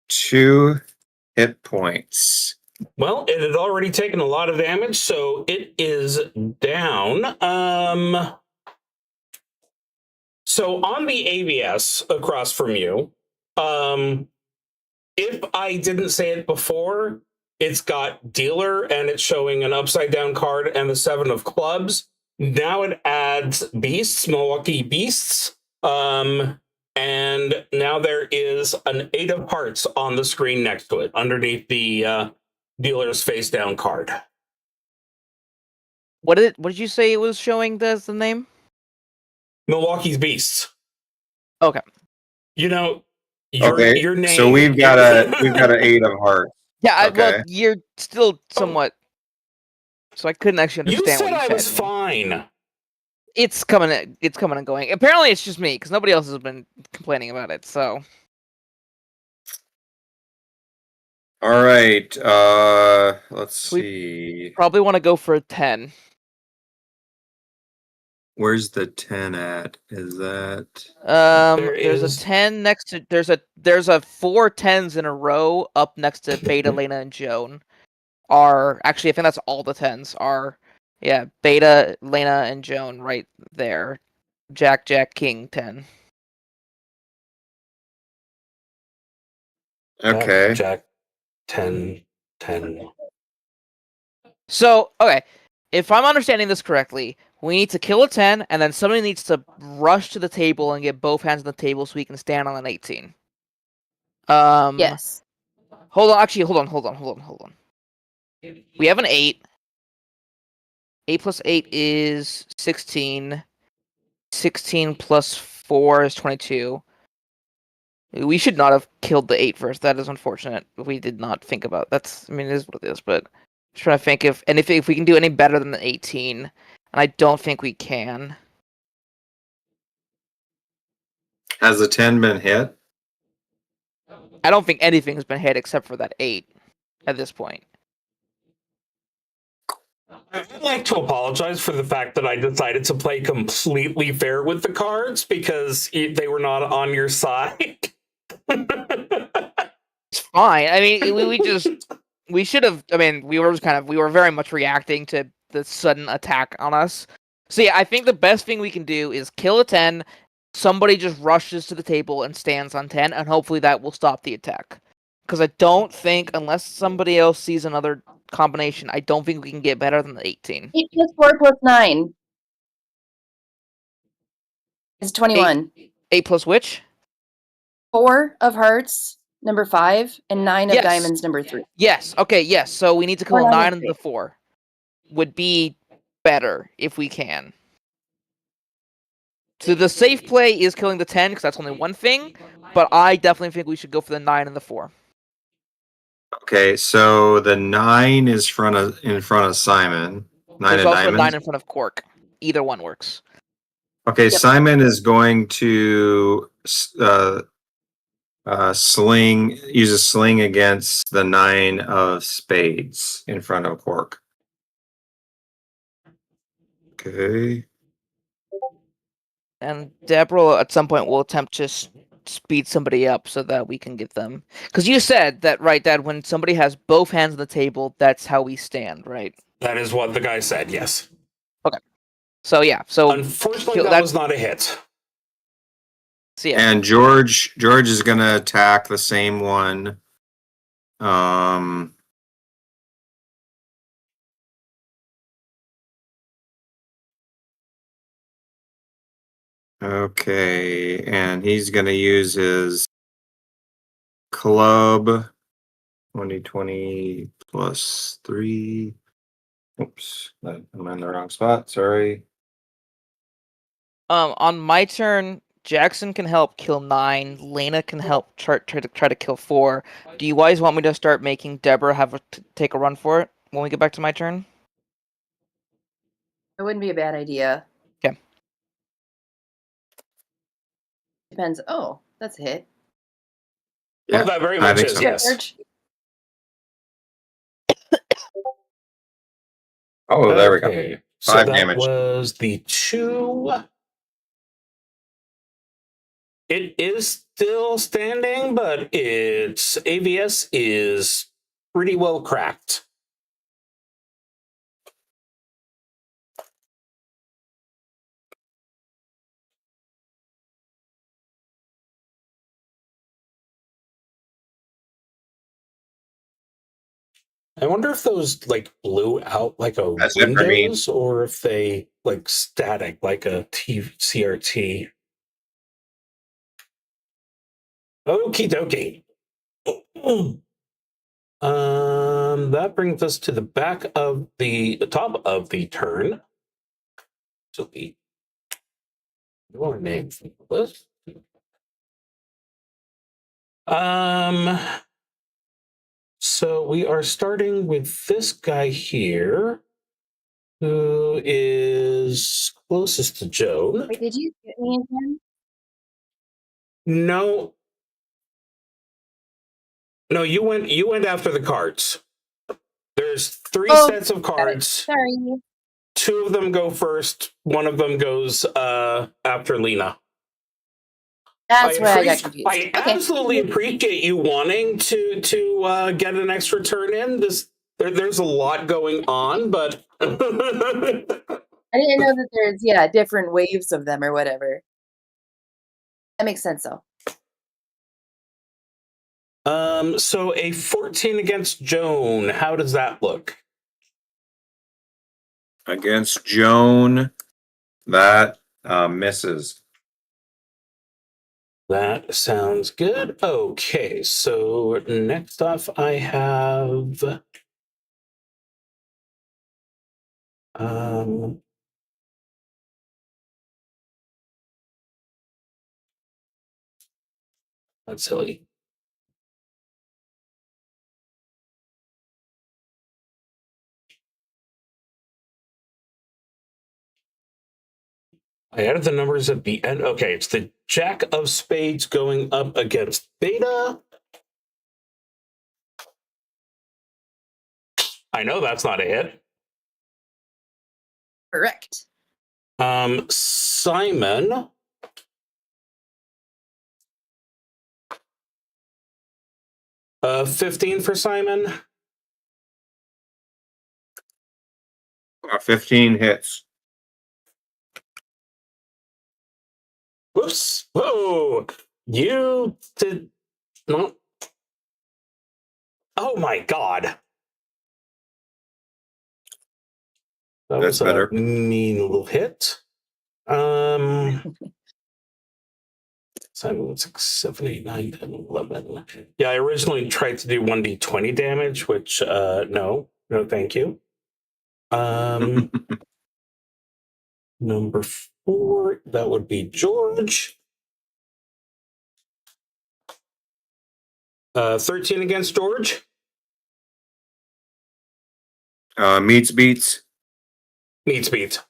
2 hit points. Well, it had already taken a lot of damage, so it is down. So on the ABS across from you, if I didn't say it before, it's got dealer and it's showing an upside down card and the 7 of clubs. Now it adds beasts, Milwaukee beasts. And now there is an 8 of hearts on the screen next to it, underneath the dealer's face down card. What did you say it was showing as the name? Milwaukee's beasts. Okay. You know, Okay, your name. so we've got an 8 of hearts. Yeah, Okay. well, you're still somewhat. So I couldn't actually You understand said what you I said. was fine. It's coming and going. Apparently, it's just me because nobody else has been complaining about it. So. All right. Let's see. Probably want to go for a 10. Where's the 10 at? Is that There's a 10 next to there's a 4 10s in a row up next to Beta, Lena, and Joan. Actually, I think that's all the 10s are. Yeah, Beta, Lena, and Joan right there. Jack, King, 10. okay? Jack 10. So, okay, if I'm understanding this correctly, we need to kill a 10, and then somebody needs to rush to the table and get both hands on the table so we can stand on an 18. Yes. Hold on. We have an 8. 8 plus 8 is 16. 16 plus 4 is 22. We should not have killed the 8 first. That is unfortunate. We did not think about it. It is what it is, but just trying to think if we can do any better than the 18. And I don't think we can. Has the 10 been hit? I don't think anything's been hit except for that 8 at this point. I'd like to apologize for the fact that I decided to play completely fair with the cards because they were not on your side. It's fine. I mean, we should have. I mean, we were very much reacting to the sudden attack on us. So yeah, I think the best thing we can do is kill a 10. Somebody just rushes to the table and stands on 10, and hopefully that will stop the attack. Because I don't think, unless somebody else sees another combination, I don't think we can get better than the 18. 8 plus 4 plus 9. It's 21. 8 plus which? 4 of hearts, number 5, and 9 of Yes. diamonds, number 3. Yes. Okay. Yes. So we need to kill Or a 9 9 and the 4. Would be better if we can. So the safe play is killing the 10 because that's only one thing, but I definitely think we should go for the 9 and the 4. Okay, so the 9 is in front of Simon. 9 There's of also a 9 diamonds. in front of Cork. Either one works. Okay, Yep. Simon is going to use a sling against the 9 of spades in front of Cork. Okay. And Deborah at some point will attempt to speed somebody up so that we can get them. Because you said that, right, Dad, when somebody has both hands on the table, that's how we stand, right? That is what the guy said, yes. So, yeah. So, Unfortunately, that was not a hit. so yeah. And George is going to attack the same one. Okay, and he's going to use his club 20 plus 3. Oops, I'm in the wrong spot. Sorry. On my turn, Jackson can help kill 9. Lena can help try to kill 4. Do you guys want me to start making Deborah take a run for it when we get back to my turn? It wouldn't be a bad idea. Okay. Depends. Oh, that's a hit. Yeah, Oh, that very I much think is, so. yes. George? Oh, there we go. Okay, so 5 that damage. was the 2. It is still standing, but its AVS is pretty well cracked. I wonder if those like blew out like a That's it for me. Windows or if they like static like a CRT. Okie dokie. That brings us to the top of the turn. So your name list. So we are starting with this guy here, who is closest to Joan. Wait, did you get me again? No, you went after the cards. There's 3 Oh, sets of cards. Sorry. 2 of them go first. 1 of them goes after Lena. That's where I got confused. I absolutely appreciate you wanting to get an extra turn in. There's a lot going on, but I didn't know that there's different waves of them or whatever. That makes sense though. So a 14 against Joan. How does that look? Against Joan, that misses. That sounds good. Okay, so next off I have that's silly. I added the numbers at the end. Okay, it's the Jack of Spades going up against Beta. I know that's not a hit. Correct. Simon. Uh, 15 for Simon. 15 hits. Whoops. Whoa. You did not. Oh my God. That That's was better. a mean little hit. 7, 6, 7, 8, 9, 10, 11. Yeah, I originally tried to do 1d20 damage, which no, thank you. Number 4, that would be George. 13 against George. Meets beats. Meets beat.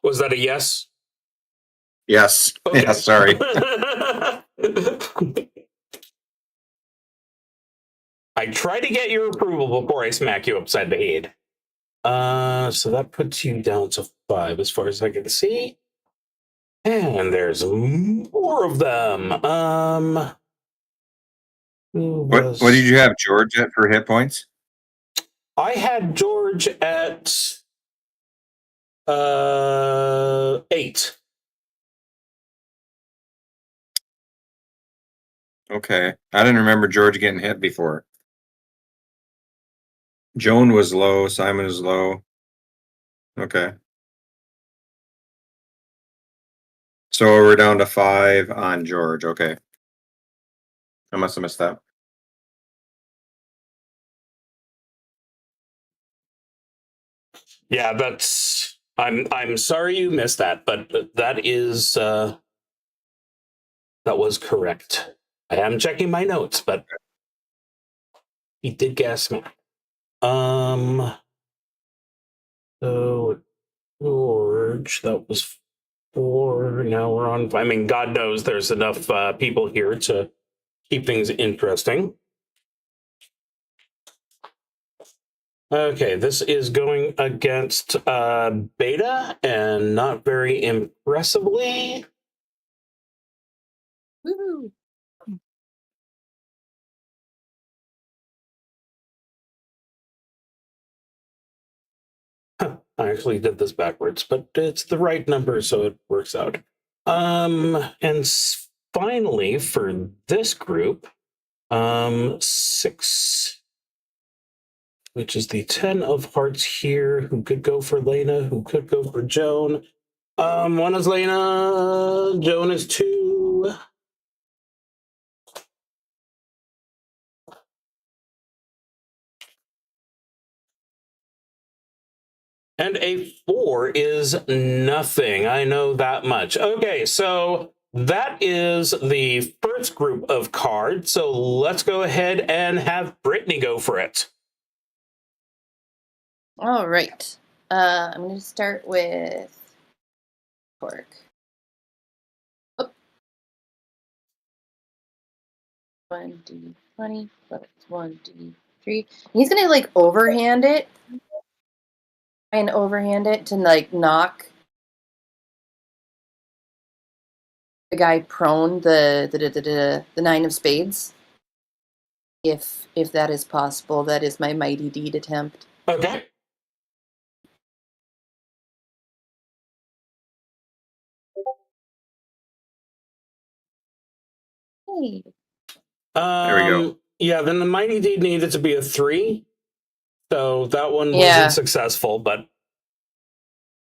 Was that a yes? Yes. Okay. Yeah, sorry. I try to get your approval before I smack you upside the head. So that puts you down to 5 as far as I can see. And there's more of them. What did you have George at for hit points? I had George at 8. Okay. I didn't remember George getting hit before. Joan was low, Simon is low. Okay. So we're down to 5 on George. Okay. I must have missed that. Yeah, that's. I'm sorry you missed that, but that is that was correct. I am checking my notes, but he did gas me. So George, that was 4. Now we're on. I mean, God knows there's enough people here to keep things interesting. Okay, this is going against Beta, and not very impressively. Woo! I actually did this backwards, but it's the right number, so it works out. And finally, for this group, 6, which is the 10 of hearts here, who could go for Lena, who could go for Joan. 1 is Lena, Joan is 2. And a 4 is nothing. I know that much. Okay, so that is the first group of cards. So let's go ahead and have Britny go for it. All right. I'm going to start with Cork. Oh. 1d20 plus 1d3. He's going to like overhand it. And overhand it to like knock the guy prone, the 9 of spades. If that is possible, that is my mighty deed attempt. Okay. Hey. There we go. Yeah, then the mighty deed needed to be a 3. So that one Yeah. wasn't successful, but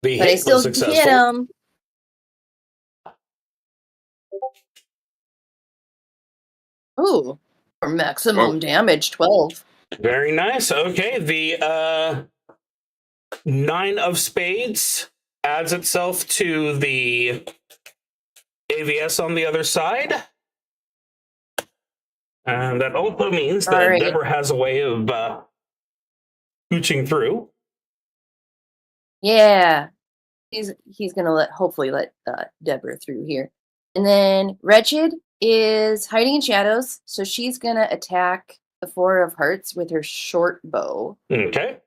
the But I hit still was successful. hit him. Ooh, for maximum Whoa. damage, 12. Very nice. Okay, the 9 of spades adds itself to the AVS on the other side. And that also means that Alright. Deborah has a way of scooching through. Yeah. He's gonna hopefully let Deborah through here. And then Wretched is hiding in shadows, so she's gonna attack the 4 of hearts with her short bow Okay.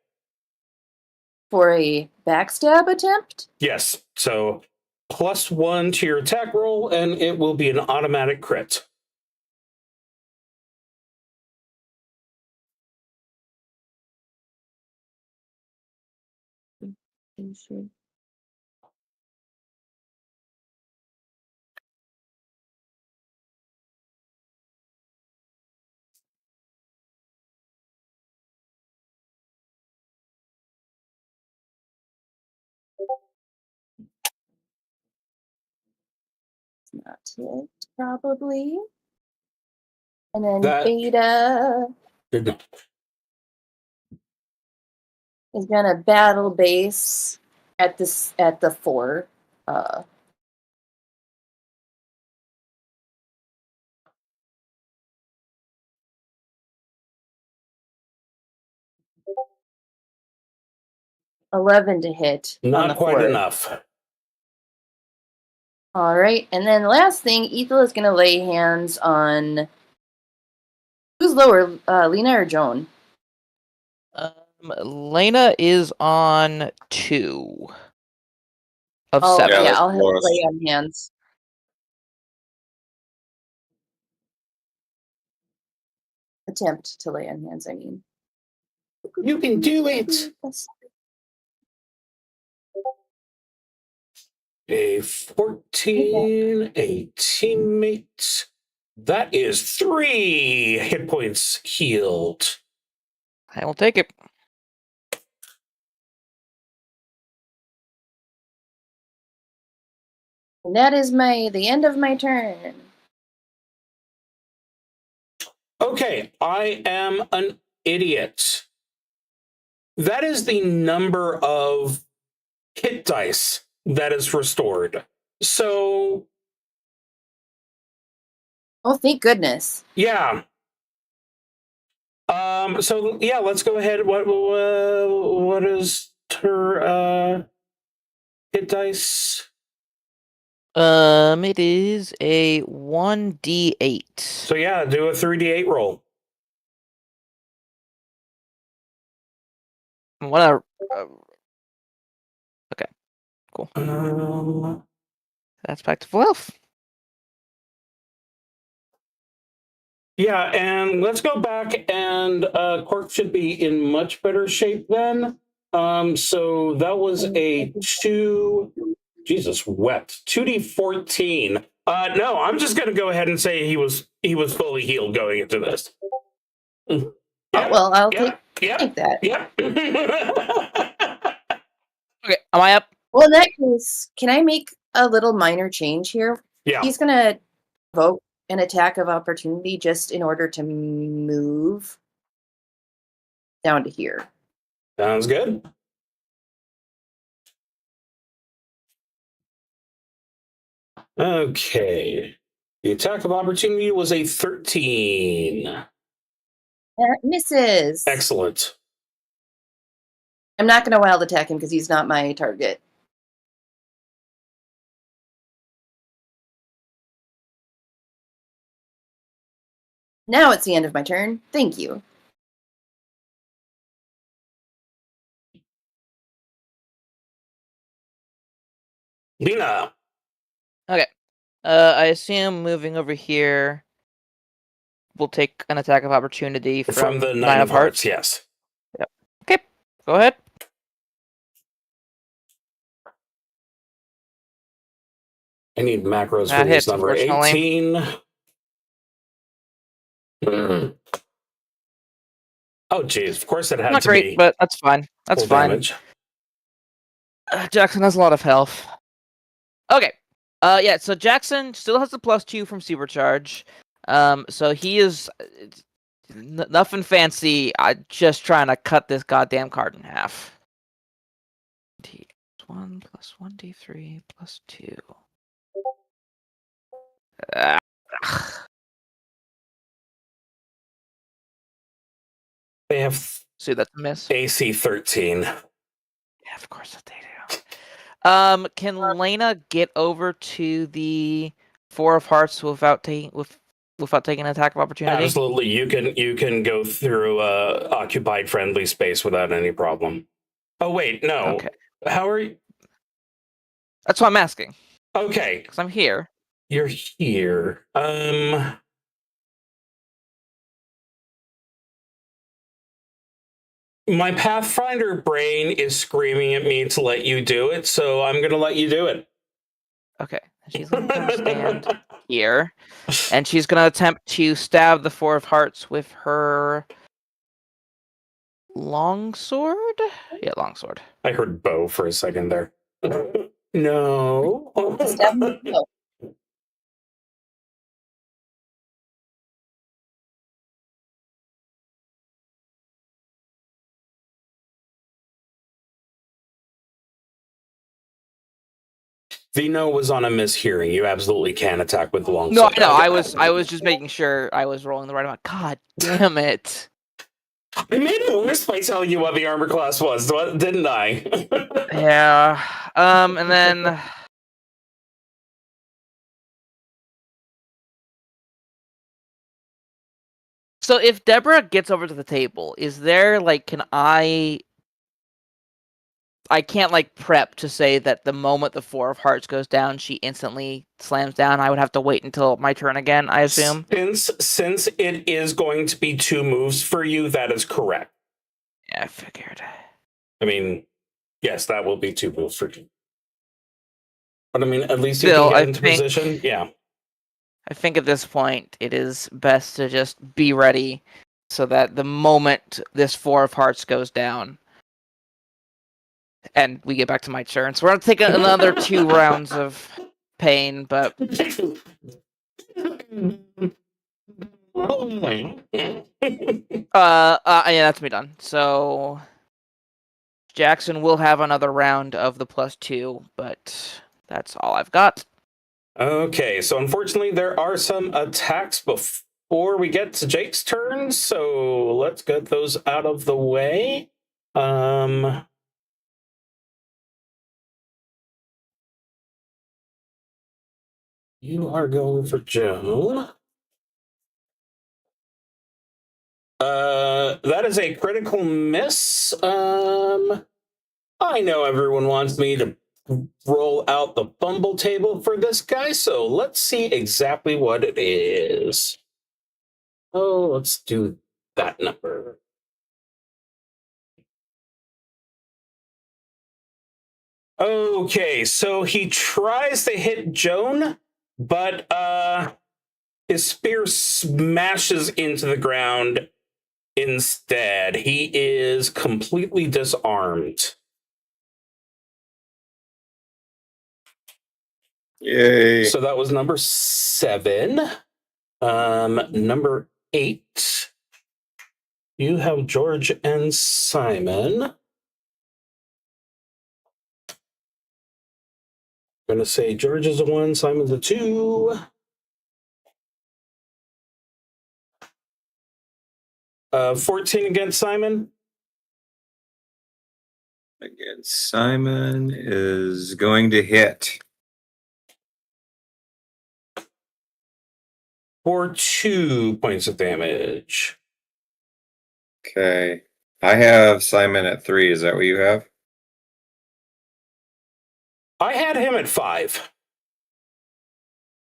for a backstab attempt. Yes. So +1 to your attack roll, and it will be an automatic crit. Not it, probably. And then That- Beta is gonna battle base at the 4. 11 to hit on the Not quite 4. enough. All right, and then last thing, Ethel is gonna lay hands on who's lower, Lena or Joan? Lena is on 2 of Oh, 7. Yeah, yeah, that's I'll have lowest. lay on hands. Attempt to lay on hands, I mean. You can do it. A 14, a teammate. That is 3 hit points healed. I will take it. And that is the end of my turn. Okay, I am an idiot. That is the number of hit dice that is restored. So, Oh, thank goodness. yeah. So yeah, let's go ahead. What is her hit dice? It is a 1d8. So yeah, do a 3d8 roll. What okay, cool. That's back to full health. Yeah, and let's go back, and Cork should be in much better shape then. So that was a 2. Jesus wept. 2d14. No, I'm just gonna go ahead and say he was fully healed going into this. Oh, well, I'll take Yeah. that. Yeah. Okay, am I up? Well, in that case, can I make a little minor change here? Yeah. He's gonna vote an attack of opportunity just in order to move down to here. Sounds good. Okay. The attack of opportunity was a 13. That misses. Excellent. I'm not gonna wild attack him because he's not my target. Now it's the end of my turn. Thank you. Lena. Okay. I assume moving over here will take an attack of opportunity From the 9 of hearts, yes. Yep. Okay, go ahead. I need macros That for this hits, number. unfortunately. 18. Oh, geez. Of course it had Not to great, be but that's fine. That's full fine. damage. Jackson has a lot of health. Okay. Yeah, so Jackson still has the +2 from Supercharge. So he is nothing fancy. Just trying to cut this goddamn card in half. D1 plus 1d3 plus 2. They have See, that's a miss. AC 13. Yeah, of course that they do. Can Lena get over to the 4 of hearts without taking an attack of opportunity? Absolutely. You can go through occupied friendly space without any problem. Oh wait, no. Okay. How are you? That's what I'm asking. Okay. Because I'm here. You're here. My Pathfinder brain is screaming at me to let you do it, so I'm going to let you do it. Okay. She's going to stand here. And she's going to attempt to stab the 4 of hearts with her longsword? Yeah, longsword. I heard bow for a second there. No. Stab him with bow. Vino was on a mishearing. You absolutely can attack with long No, sword. I know. I was just making sure I was rolling the right amount. God damn it! I made it worse by telling you what the armor class was, didn't I? Yeah. And then. So if Deborah gets over to the table, is there like can I can't like prep to say that the moment the 4 of hearts goes down, she instantly slams down. I would have to wait until my turn again, I assume. Since it is going to be 2 moves for you, that is correct. Yeah, I figured. I mean, yes, that will be 2 moves for you. But I mean, at least Still, you can I get into think- position. Yeah. I think at this point it is best to just be ready so that the moment this 4 of hearts goes down and we get back to my turn. So we're gonna take another 2 rounds of pain, but yeah, that's me done. So Jackson will have another round of the +2, but that's all I've got. Okay, so unfortunately there are some attacks before we get to Jake's turn, so let's get those out of the way. You are going for Joe. That is a critical miss. I know everyone wants me to roll out the fumble table for this guy, so let's see exactly what it is. Oh, let's do that number. Okay, so he tries to hit Joan, but his spear smashes into the ground instead. He is completely disarmed. Yay. So that was number 7. Number 8. You have George and Simon. I'm gonna say George is a 1, Simon's a 2. 14 against Simon. Against Simon is going to hit. For 2 points of damage. Okay. I have Simon at 3. Is that what you have? I had him at 5.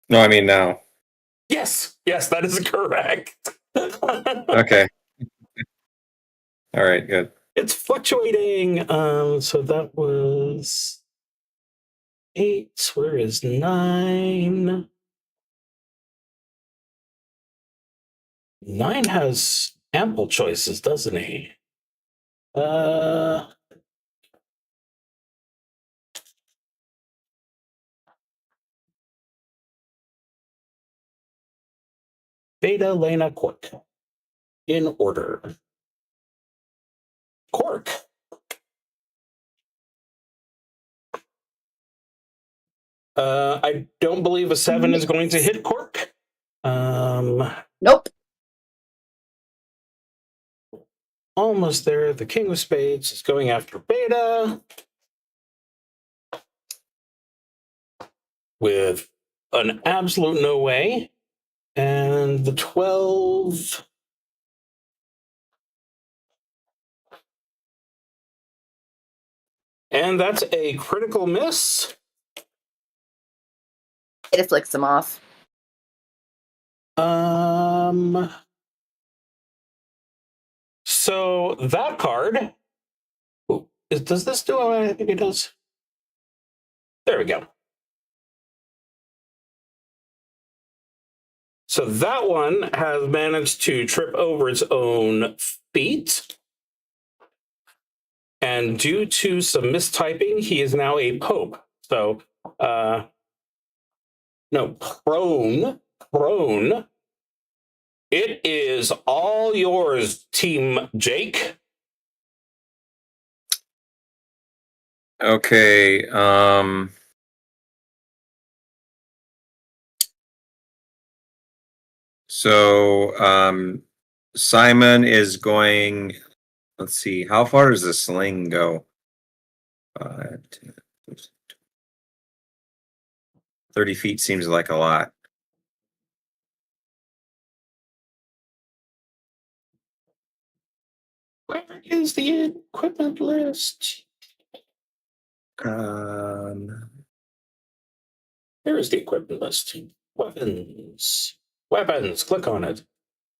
No, I mean now. Yes, that is correct. Okay. All right, good. It's fluctuating. So that was 8. Where is 9? 9 has ample choices, doesn't he? Beta, Lena, Quark. In order. Quark. I don't believe a 7 is going to hit Quark. Nope. Almost there. The King of Spades is going after Beta. With an absolute no way. And the 12. And that's a critical miss. It flicks them off. So that card. Ooh, does this do what I think it does? There we go. So that one has managed to trip over its own feet. And due to some mistyping, he is now a pope. So, no, prone. It is all yours, Team Jake. Okay. So Simon is going. Let's see. How far does the sling go? 5, 10, 30 feet seems like a lot. Where is the equipment list? There is the equipment list. Weapons. Weapons. Click on it.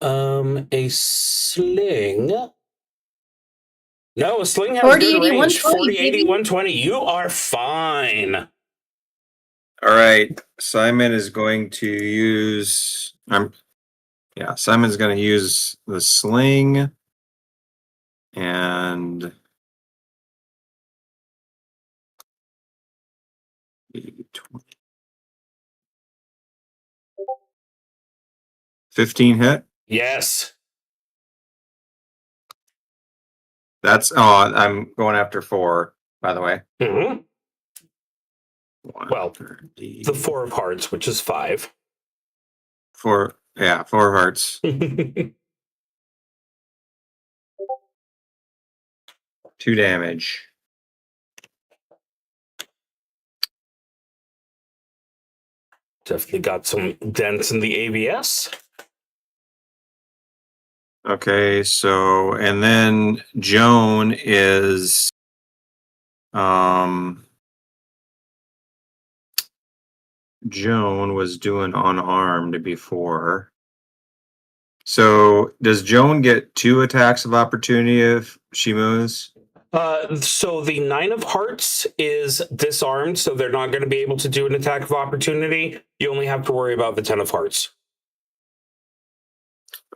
A sling. No, a sling has 40, good 80, range. 120, 40, 80, baby. 120. You are fine. All right. Simon is going to use. Simon's going to use the sling and 15 hit. Yes. That's I'm going after 4, by the way. Mm-hmm. Well, 130. the 4 of hearts, which is 5. 4 hearts. 2 damage. Definitely got some dents in the ABS. Okay, so and then Joan is Joan was doing unarmed before. So does Joan get 2 attacks of opportunity if she moves? So the 9 of hearts is disarmed, so they're not going to be able to do an attack of opportunity. You only have to worry about the 10 of hearts.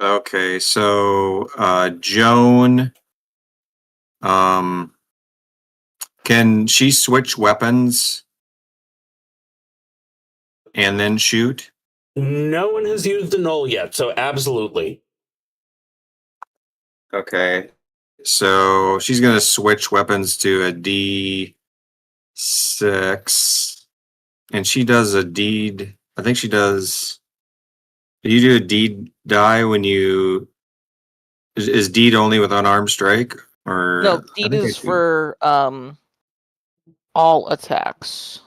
Okay, so Joan, can she switch weapons and then shoot? No one has used the null yet, so absolutely. Okay, so she's gonna switch weapons to a D6, and she does a deed. I think she does. Do you do a deed die when you? Is deed only with unarmed strike, or No, I deed think I is do. for all attacks.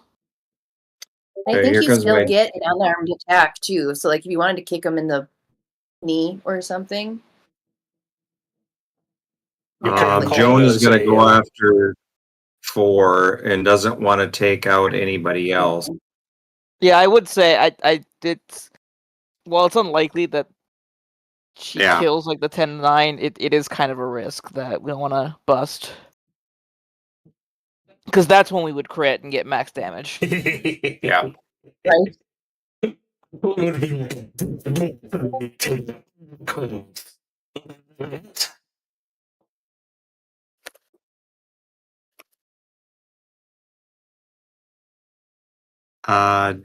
I Okay, think here you comes still my- get an unarmed attack too. So like if you wanted to kick him in the knee or something. You can call Joan it is as gonna go a, after 4 and doesn't want to take out anybody else. Yeah, I would say I did. Well, it's unlikely that she Yeah. kills like the 10-9. It is kind of a risk that we don't want to bust. Because that's when we would crit and get max damage. Yeah. Right.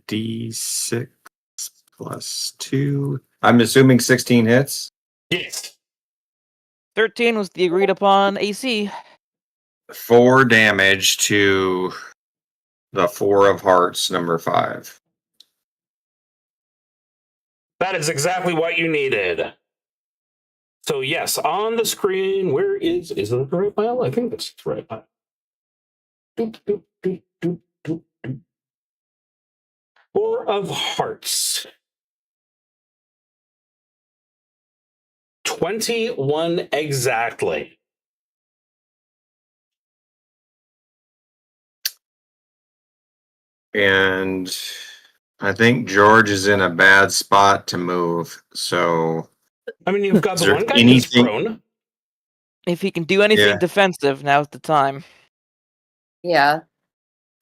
D6 plus 2. I'm assuming 16 hits. Yes. 13 was the agreed upon AC. 4 damage to the 4 of hearts, number 5. That is exactly what you needed. So yes, on the screen, where is it the right file? I think it's the right file. Doop, doop, doop, doop, doop, doop. 4 of hearts. 21 exactly. And I think George is in a bad spot to move. So I mean, you've got Is the there one guy who's anything- prone. If he can do anything Yeah. defensive, now's the time. Yeah.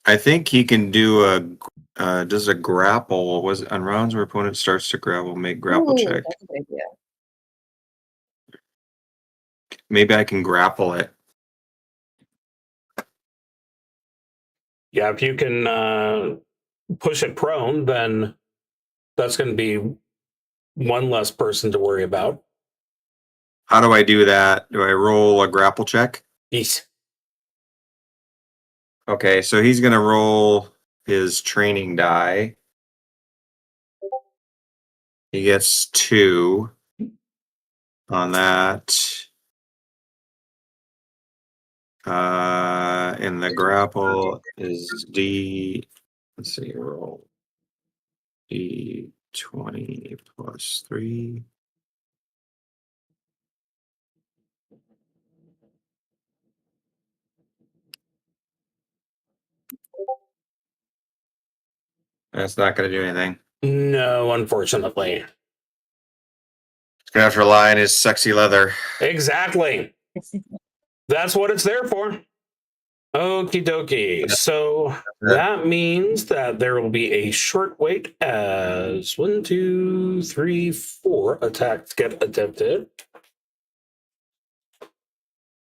I think he can do does a grapple. Was it on rounds where opponent starts to grapple, make grapple Ooh, check. that's a good idea. Maybe I can grapple it. Yeah, if you can push it prone, then that's going to be one less person to worry about. How do I do that? Do I roll a grapple check? Yes. Okay, so he's gonna roll his training die. He gets 2 on that. In the grapple is D. Let's see, roll D20 plus 3. That's not going to do anything. No, unfortunately. It's going to have to rely on his sexy leather. Exactly. That's what it's there for. Okie dokie. So that means that there will be a short wait as 1, 2, 3, 4 attacks get attempted.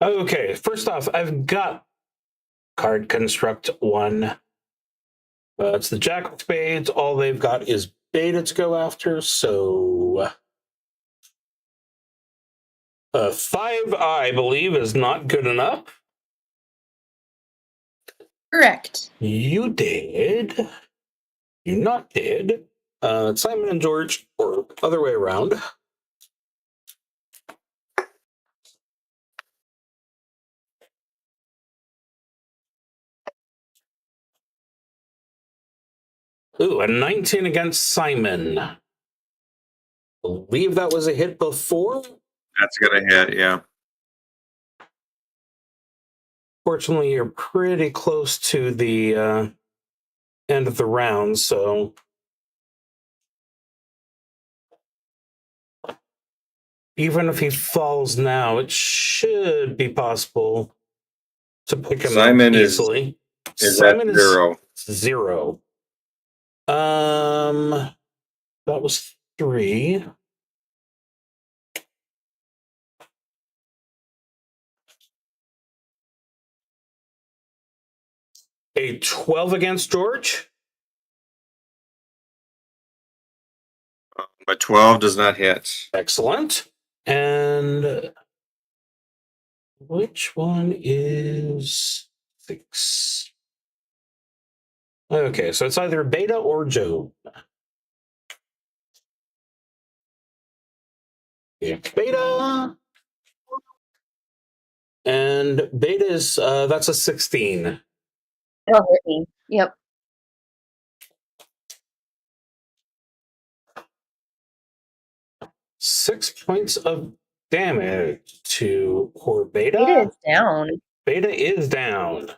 Okay, first off, I've got card construct 1. It's the Jack of Spades. All they've got is beta to go after, so 5, I believe, is not good enough. Correct. You did. You not did. Simon and George, or other way around. Ooh, a 19 against Simon. I believe that was a hit before. That's going to hit, yeah. Fortunately, you're pretty close to the end of the round, so even if he falls now, it should be possible to pick him Simon up is easily. Is Simon that 0? is 0. That was 3. A 12 against George. But 12 does not hit. Excellent. And which one is 6? Okay, so it's either Beta or Joe. Yeah, Beta. And Beta is, that's a 16. That'll hurt me. Yep. Six points of damage to poor Beta. Beta is down. Beta is down.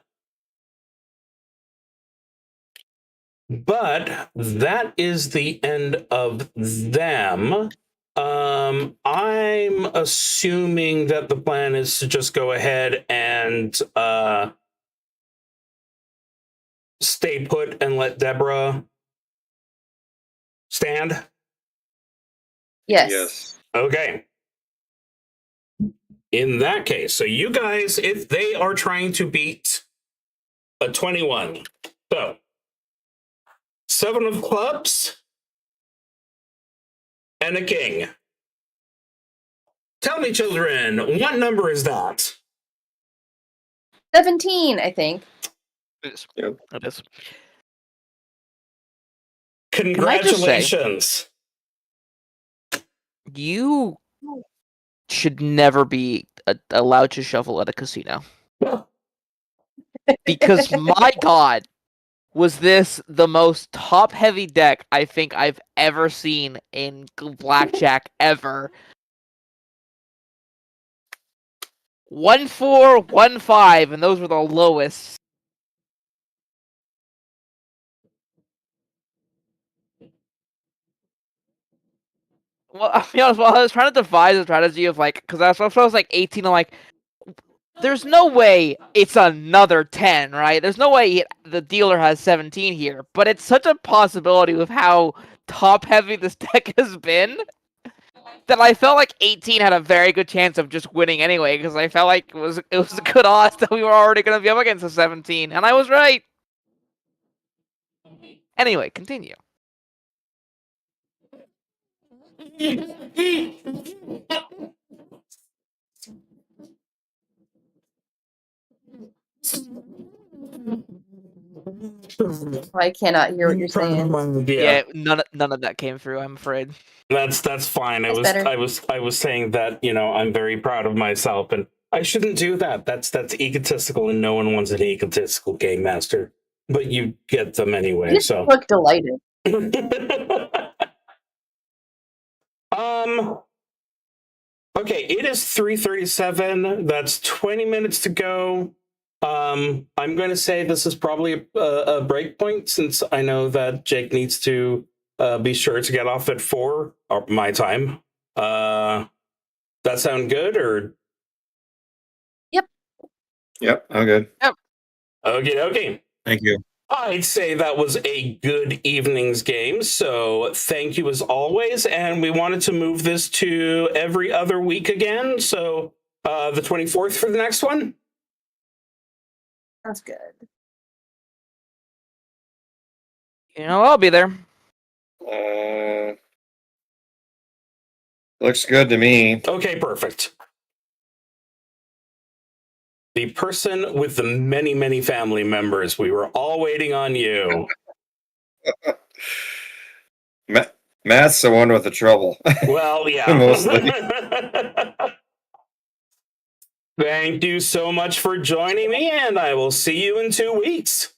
But that is the end of them. I'm assuming that the plan is to just go ahead and stay put and let Deborah stand. Yes. Okay. In that case, so you guys, if they are trying to beat a 21, so 7 of clubs and a king. Tell me, children, what number is that? 17, I think. It is. Yep. It is. Congratulations. You should never be allowed to shuffle at a casino. Because, my God, was this the most top-heavy deck I think I've ever seen in Blackjack ever. 1-4, 1-5, and those were the lowest. Well, I'll be honest, while I was trying to devise a strategy of, like, because I was like 18, I'm like, there's no way it's another 10, right? There's no way the dealer has 17 here, but it's such a possibility with how top-heavy this deck has been that I felt like 18 had a very good chance of just winning anyway, because I felt like it was a good odds that we were already going to be up against a 17, and I was right. Anyway, continue. I cannot hear what you're saying. Yeah, none of that came through. I'm afraid. That's fine. That's better. I was saying that, I'm very proud of myself, and I shouldn't do that. That's egotistical, and no one wants an egotistical game master. But you get them anyway, You just so. look delighted. Okay, it is 3:37. That's 20 minutes to go. I'm going to say this is probably a break point, since I know that Jake needs to be sure to get off at 4 my time. That sound good, or? Yep, I'm good. Okay. Thank you. I'd say that was a good evening's game, so thank you as always. And we wanted to move this to every other week again, so the 24th for the next one. Sounds good. I'll be there. Looks good to me. Okay, perfect. The person with the many, many family members, we were all waiting on you. Matt's the one with the trouble. Well, yeah. Mostly. Thank you so much for joining me, and I will see you in 2 weeks.